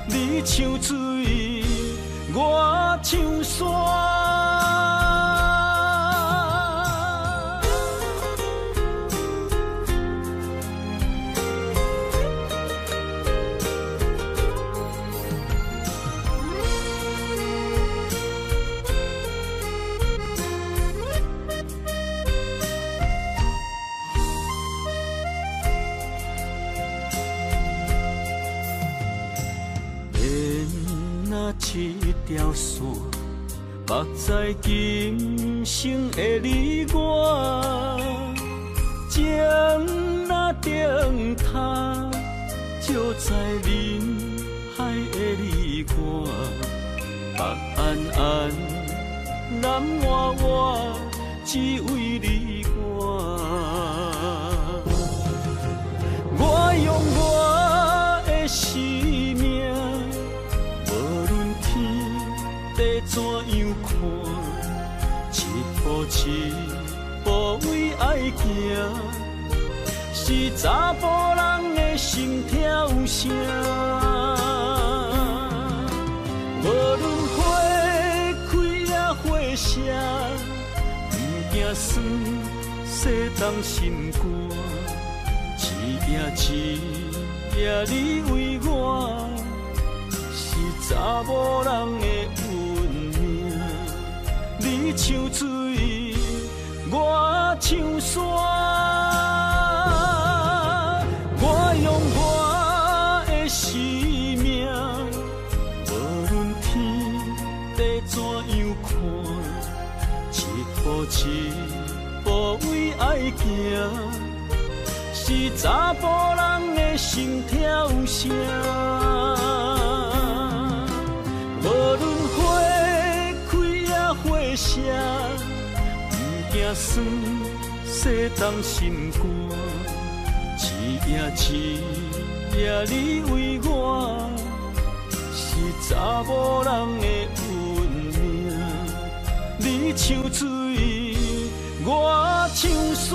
你像水，我像山。一条线，目在今生的你我，情若灯塔，照在人海的你我，北暗暗，南活活，只为你我。我用我的生命。地怎样看？一步一步为爱行，是查甫人的心跳声。无论花开也花谢，不惊酸洗动心肝。一夜一夜你为我。查某人的运命，你像水，我像山。抱持，无为爱行，是查甫人的心跳声。无论花开也花谢，不惊酸洗冻心肝。一夜一夜你为我，是查某人的运命。你唱水，我唱山。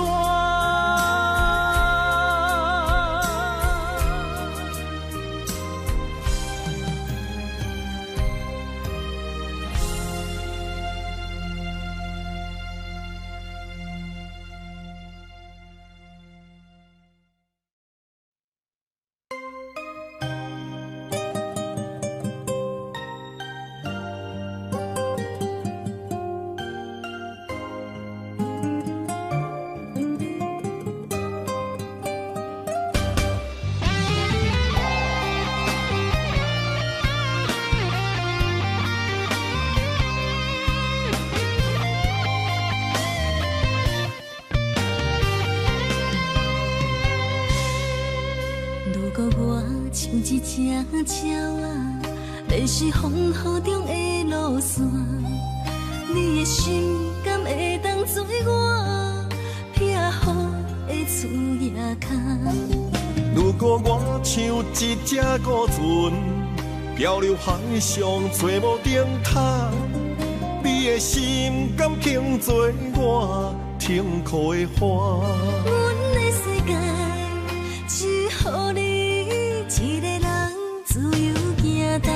一只鸟啊，迷失风雨中的路线，你的心敢会当做我撇雨的厝夜空？如果我像一只孤船，漂流海上找无顶塔，你的心敢肯做我停靠的花？阮的世界只予你一个人自由行动。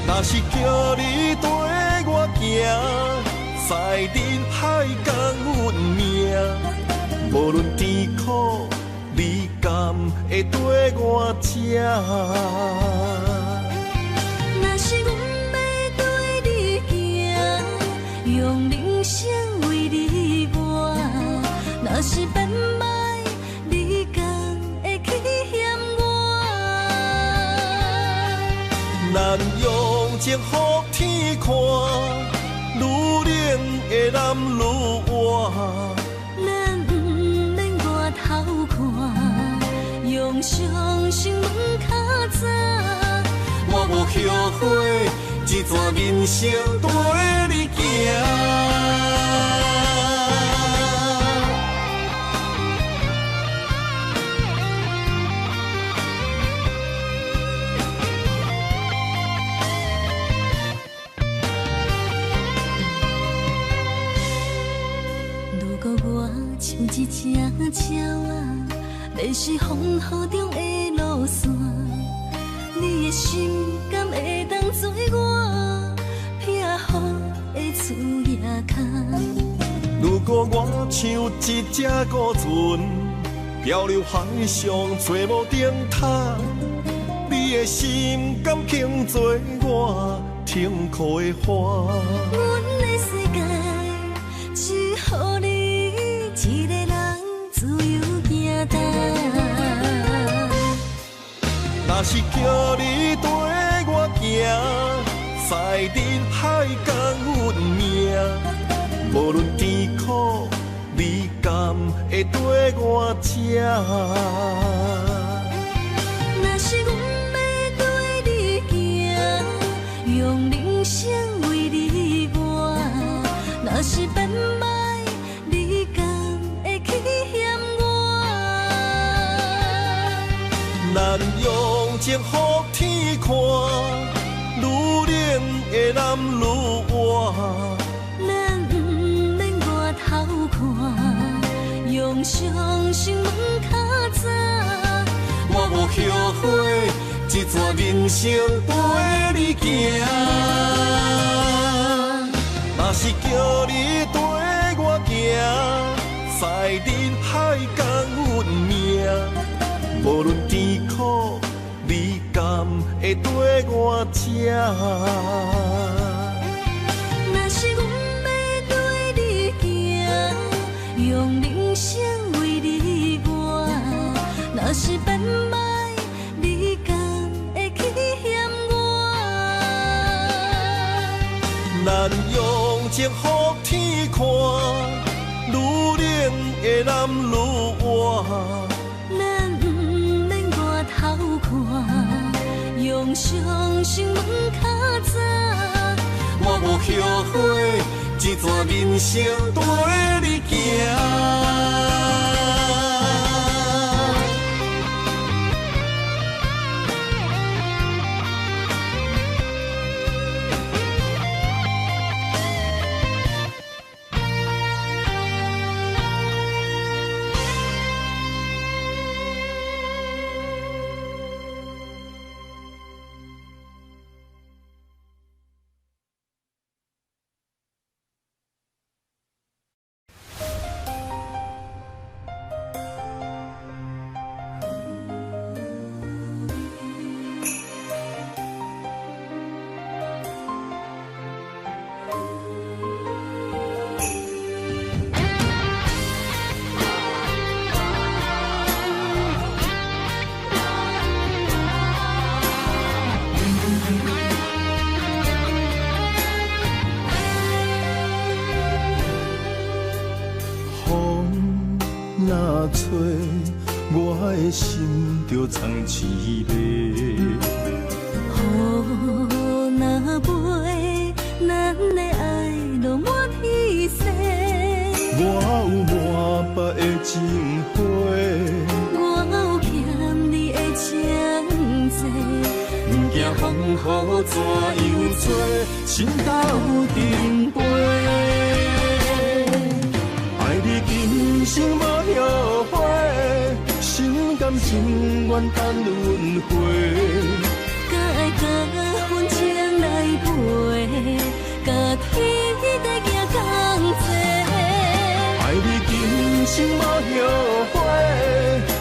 若是叫你跟我行，在人海共运命，无论甜苦，你甘会跟我吃？若是阮要对你行，用人生为你活，若是变歹，你甘会去嫌我？咱用情予天看，愈冷的男愈活。咱不免外头看，用双心问较早。我无后悔，一段人生跟你行。如果我像一只鸟啊，迷失风雨中的路线，你的心敢会当做我撇雨的厝夜空？如果我像一只孤船，漂流海上找无顶塔，你的心敢肯做我停靠的花？阮的世界只予你一个人自由行动。若是叫你跟我行，在人海共运命，无论甜苦，你甘会跟我吃？若是阮要对你行，用人生为你活，若是变歹，你甘会去嫌我？咱用情予天看，愈冷的男愈活。咱不免外头看，用双心问较早。我无后悔，一段人生跟你行。若是叫你跟我行，在人海共运命，无论甜苦，你甘会跟我吃？若是阮要对你行，用人生为你活，若是变歹，你甘会去嫌我？咱咱用情予天看，愈冷的男愈活。咱不免外头看，用双手问较早。我无后悔，一段人生跟你行。若吹，我的心就藏一个。雨若飞，咱的爱落满天星。我有满腹的情花，我有欠你的情债。不惊风雨怎样做，心斗阵飞。爱你今生无后悔，心甘情愿等轮回。甲爱甲阮情来陪，甲天地行同齐。爱你今生无后悔，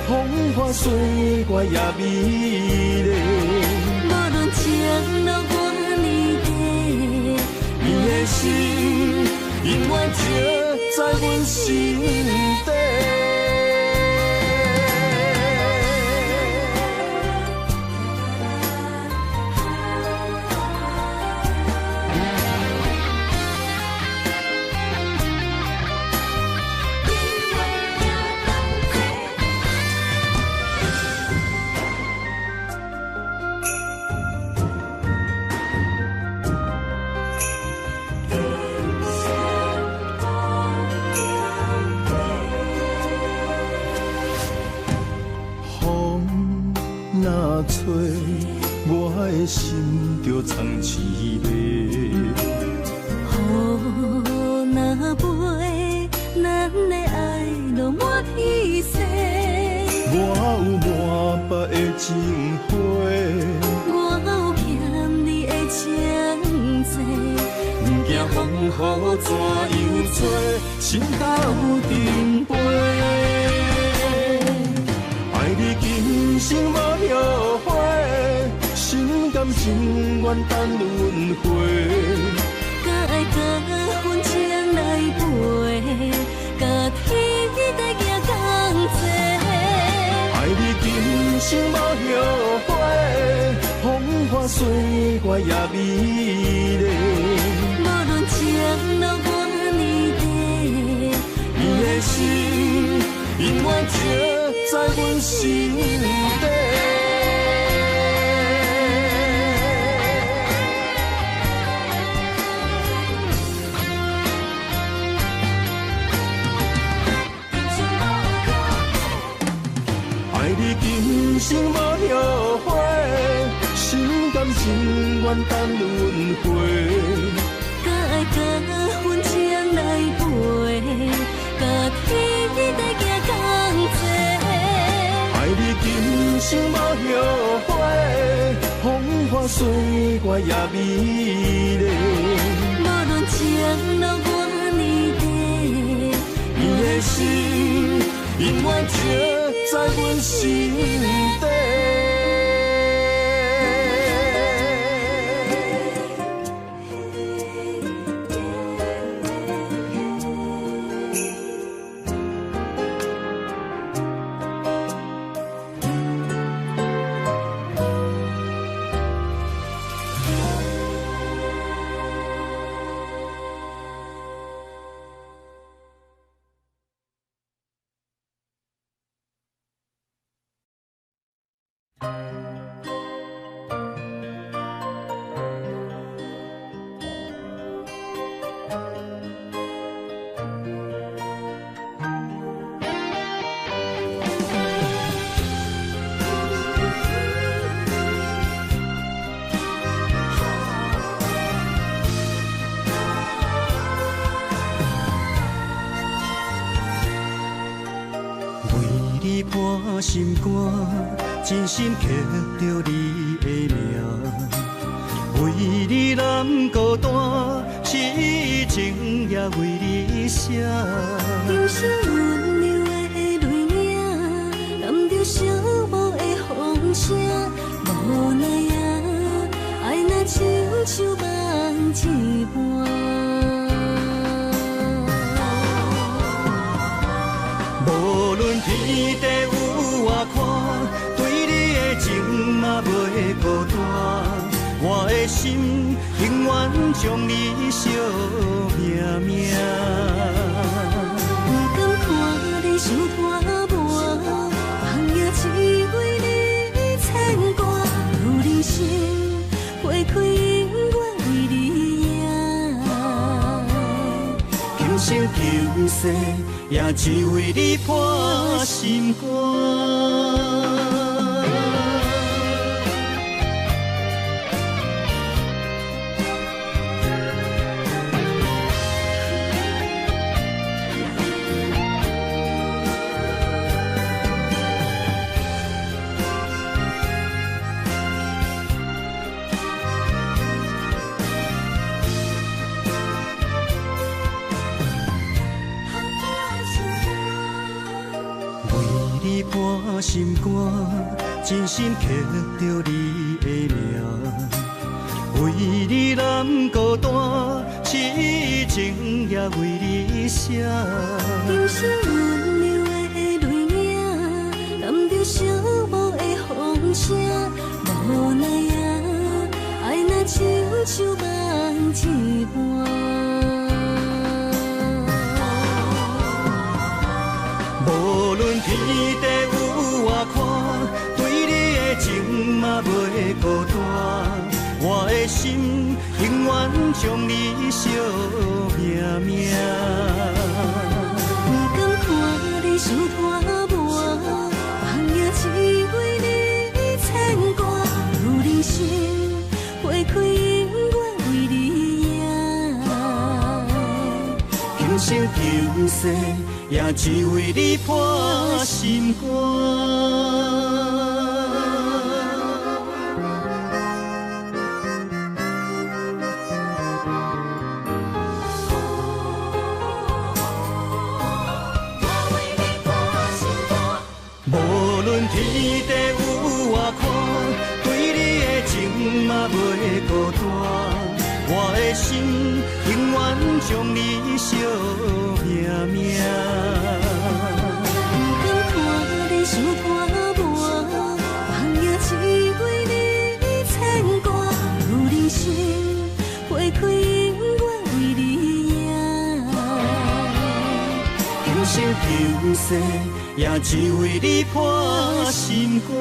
风花雪月也美丽。无论情路偌呢低，你的心永远刻在阮心底。若吹，我的心就藏一个。雨若飞，咱的爱落满天星。我有满腹的情花，我有欠你的情债。不惊风雨怎样做，心斗阵飞。爱你今生无后悔，心甘情愿等轮回。甲爱甲阮情来陪，甲天地行同齐。爱你今生无后悔，风花雪月也美丽。无论情路偌呢低，你的心永远刻在阮心底。爱你今生无后悔，心甘情愿等轮回。甲爱甲阮情来陪，甲天地行同齐。爱你今生无后悔，风花雪月也美丽。无论情路偌呢低，你的心永远刻在阮心底。你破心肝，真心刻着你的名。为你难孤单，痴情也为你写。人生温柔的泪影，染着寂寞的风声。无奈啊，爱若亲像梦一般。无论天地有外宽，对你的情嘛袂孤单。我的心永远将你惜命命。不敢看你伤拖磨，梦也只为你牵挂。有人生花开永远为你赢，今生今世也只为你破心肝。破心肝，真心刻着你的名。为你难孤单，痴情也为你写。人生温柔的泪影，染着寂寞的风声。无奈啊，爱若亲像梦一般。无论天地有外宽，对你的情嘛袂孤单。我的心永远将你惜命命。不敢看你伤拖磨，梦也只为你牵挂。有人生花开永远为你赢，今生今世也只为你破心肝。无论天地有外宽，对你的情嘛袂孤单。我的心永远将你惜命命。不敢看你伤拖磨，梦也只为你牵挂。有人生花开永远为你赢，今生今世也只为你破心肝。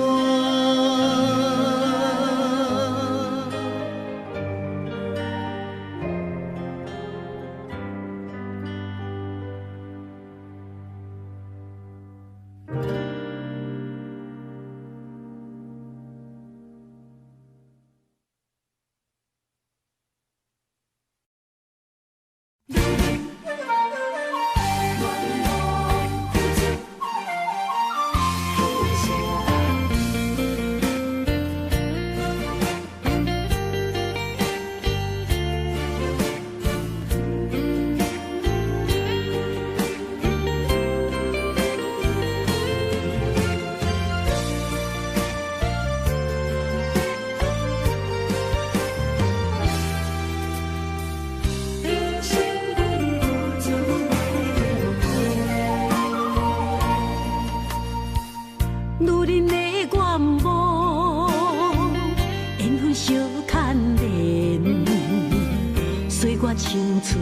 青春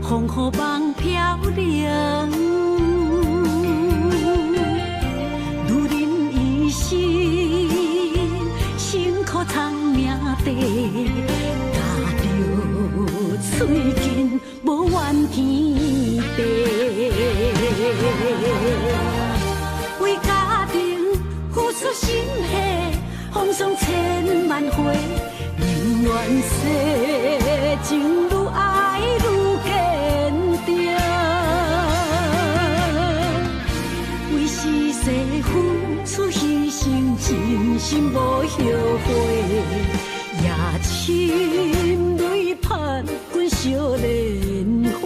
风雨梦飘零，女人一生辛苦藏命地，踏着嘴筋无怨天地，为家庭付出心血，风霜千万回。宁愿世情愈爱愈坚定，为是世莲花。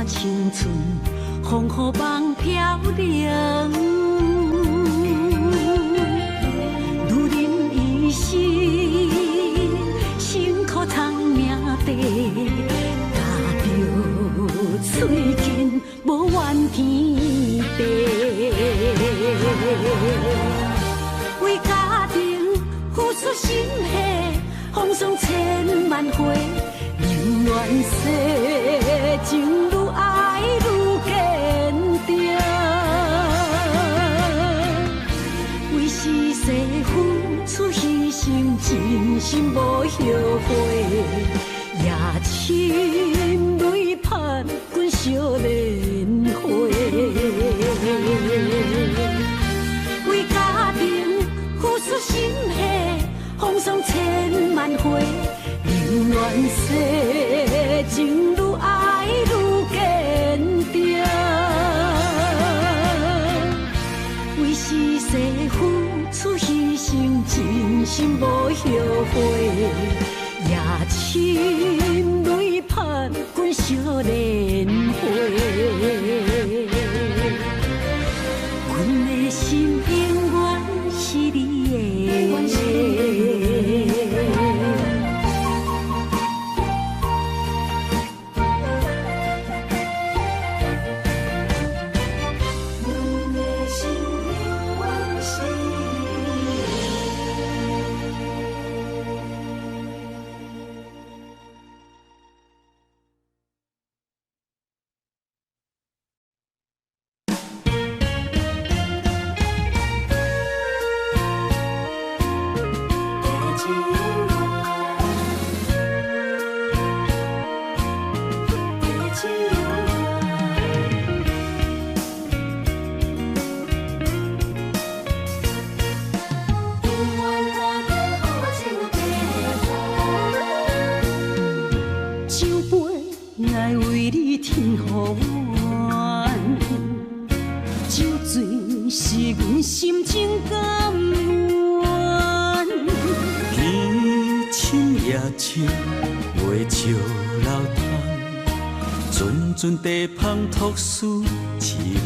青春风雨梦飘零，如人一生，辛苦偿命地，踏着嘴肩无怨天地，为家庭付出心血，风霜千万回。人愿世情愈爱愈坚定，为是世付出牺牲，真心无后悔，夜深泪盼滚烧莲花，为家庭付出心血，风霜千万回。人愿世情愈爱愈坚定，为是世付出牺牲，真心无后悔，夜深泪盼滚烧莲花，阮的心永远是你的。阵地芳托书痴人，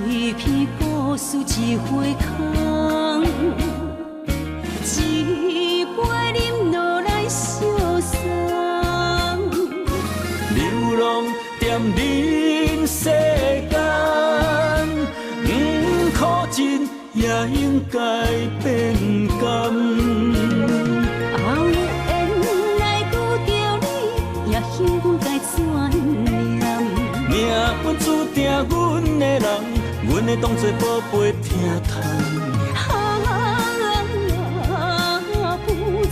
一片古树一花空，一杯饮落来相送。流浪踮人世间，苦尽也应该变甘。命运注定，阮的人，阮会当作宝贝疼痛。不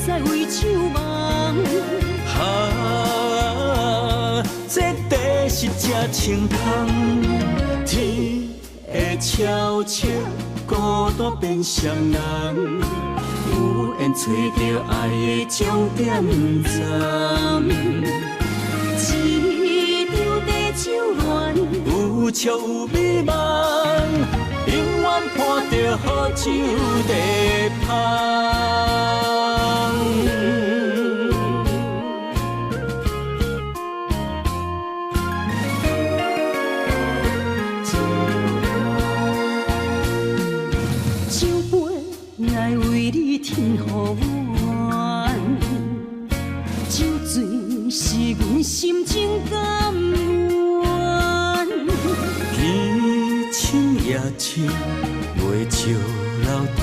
再为酒梦。这地是这清风，天会悄悄孤单变双人，有缘找到爱的终点站。有笑有美梦，永远伴着好酒地香。酒杯爱为你添予暖，酒醉是阮心情甘。夜深袂笑流淌，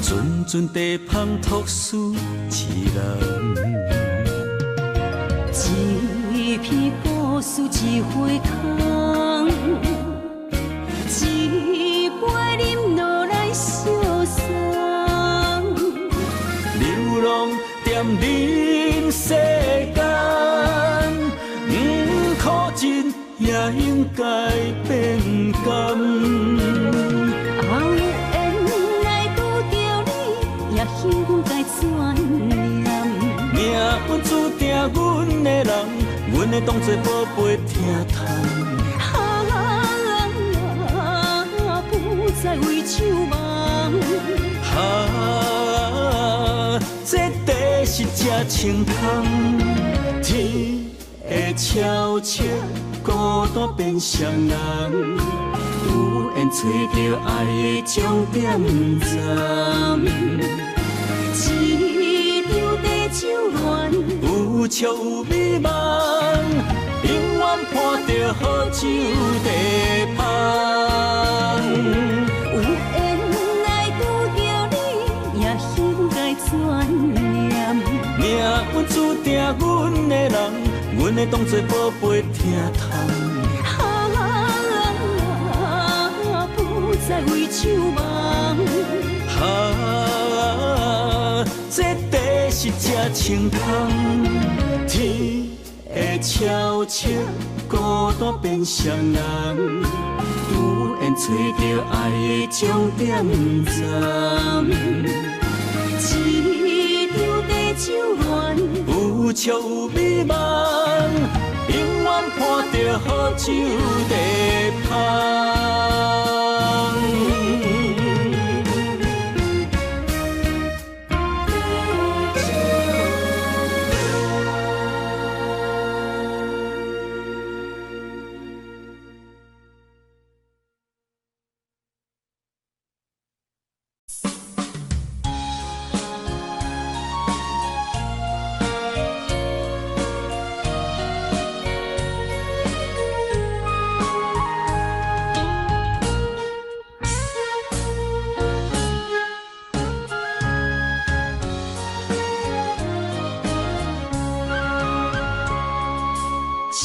阵阵地芳托书痴人。一片古树一花空，变甘。后缘来拄着你，也心该转念。命运注定阮的人，阮会当作宝贝疼叹。不再为手忙。这地是这清风，天会悄悄孤单变双人，有缘找到爱的终点站。一场地酒恋，有笑有美梦，永远伴着好酒地香。有缘来拄着你，也心该转念。命运注定阮的人，阮会当作宝贝疼叹。不再为手忙。这地是这清风，天会悄悄孤单变双人，有缘找到爱的终点站。一场地酒恋，有笑有美梦，永远伴着好酒地香。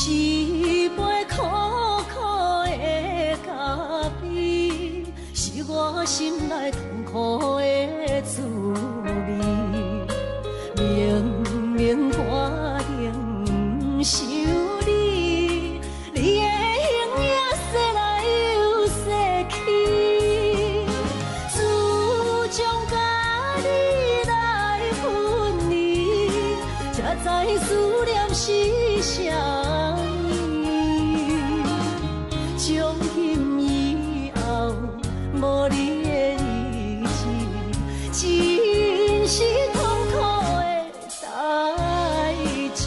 一杯苦苦的咖啡，是我心内痛苦的滋味。明明决定不想你，你的形影说来又说去，自从甲你来分离，才知思念是啥。从今以后，无你的日子，真是痛苦的代志。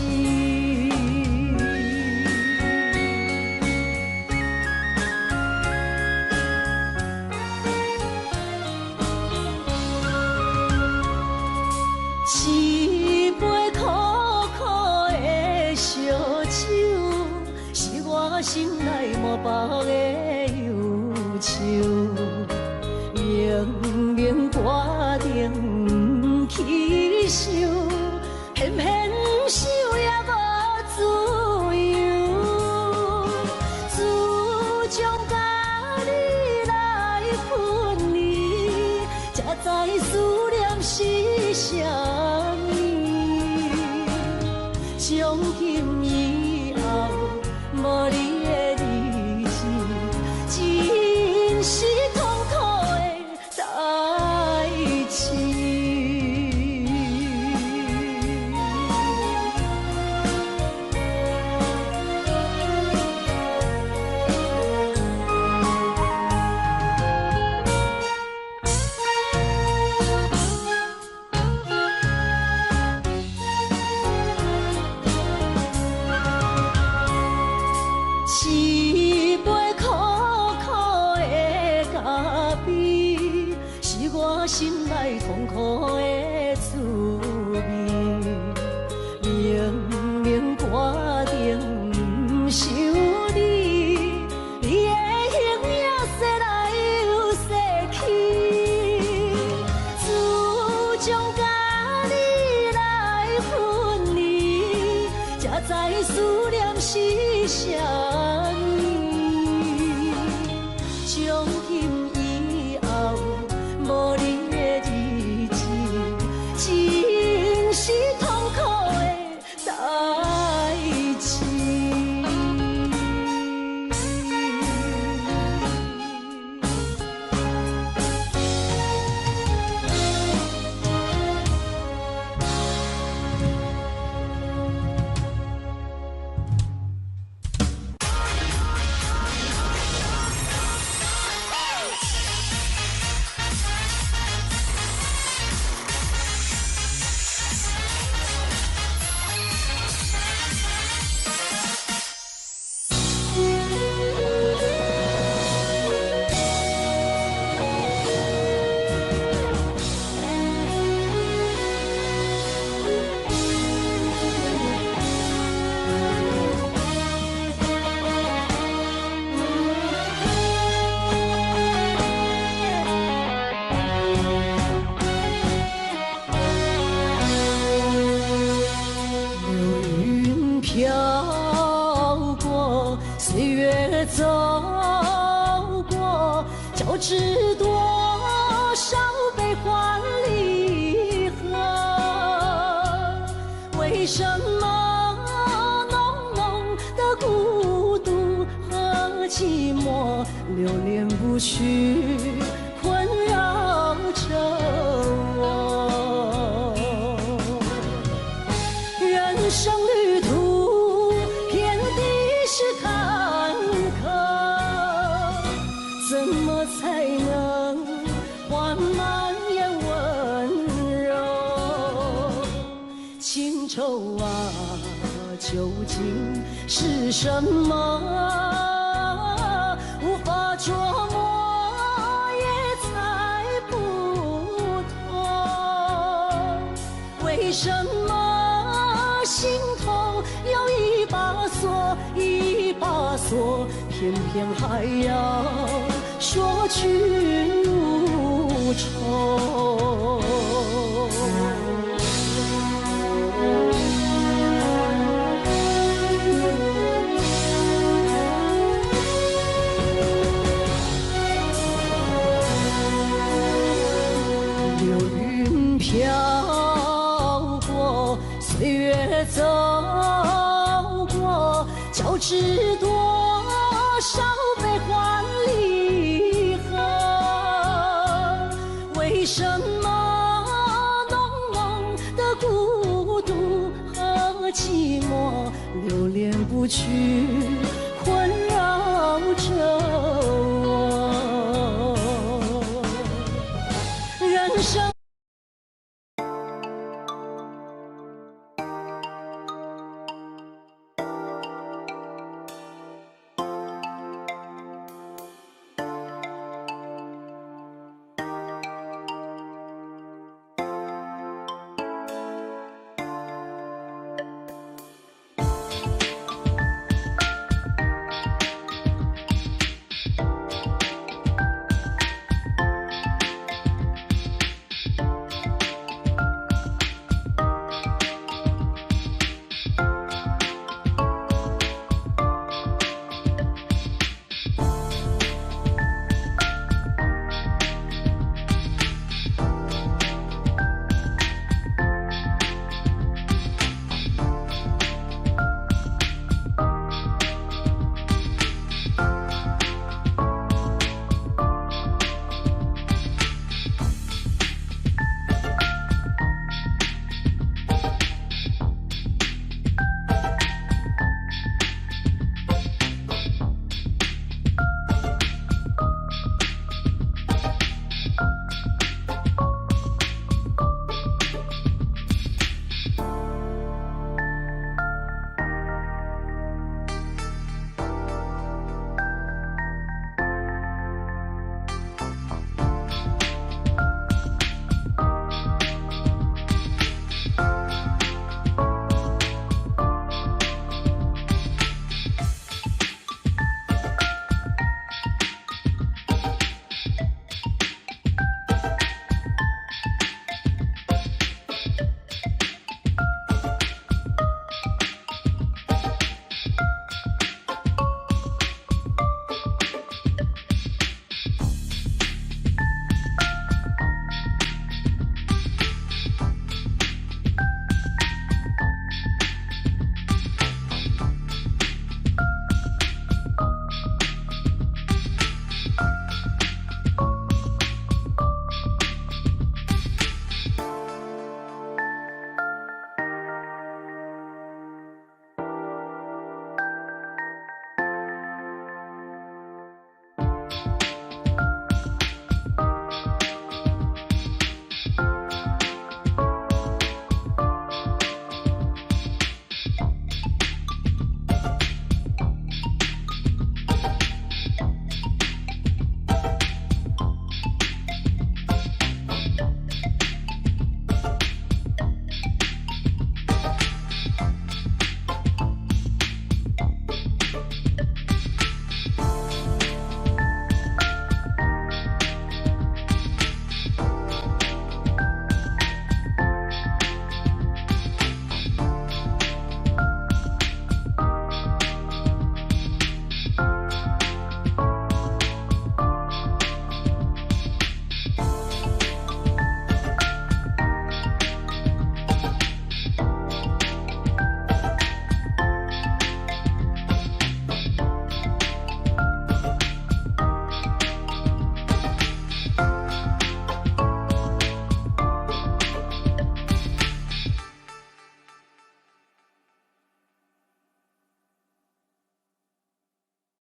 一杯苦苦的烧酒，是我心内满腹的忧愁。明明决定不去想，偏偏想也无自由。自从甲你来分离，才知思念是啥物。从今以后，无你的日子，真是痛苦的代志。一杯苦苦的咖啡，是我心内痛苦的滋味。明明决定不想你，你的形影说来又说去，自从甲你来分离，才知思念是啥。从今以后，无你的日子，知多少悲欢离合？为什么浓浓的孤独和寂寞流连不去，困扰着我？人生旅途遍地是坎坷，怎么才能缓慢也温柔？情愁啊，究竟是什么？无法捉摸，也猜不透。为什么心头有一把锁，一把锁，偏偏还要说去无愁？流云飘过，岁月走过，交织多少悲欢离合？为什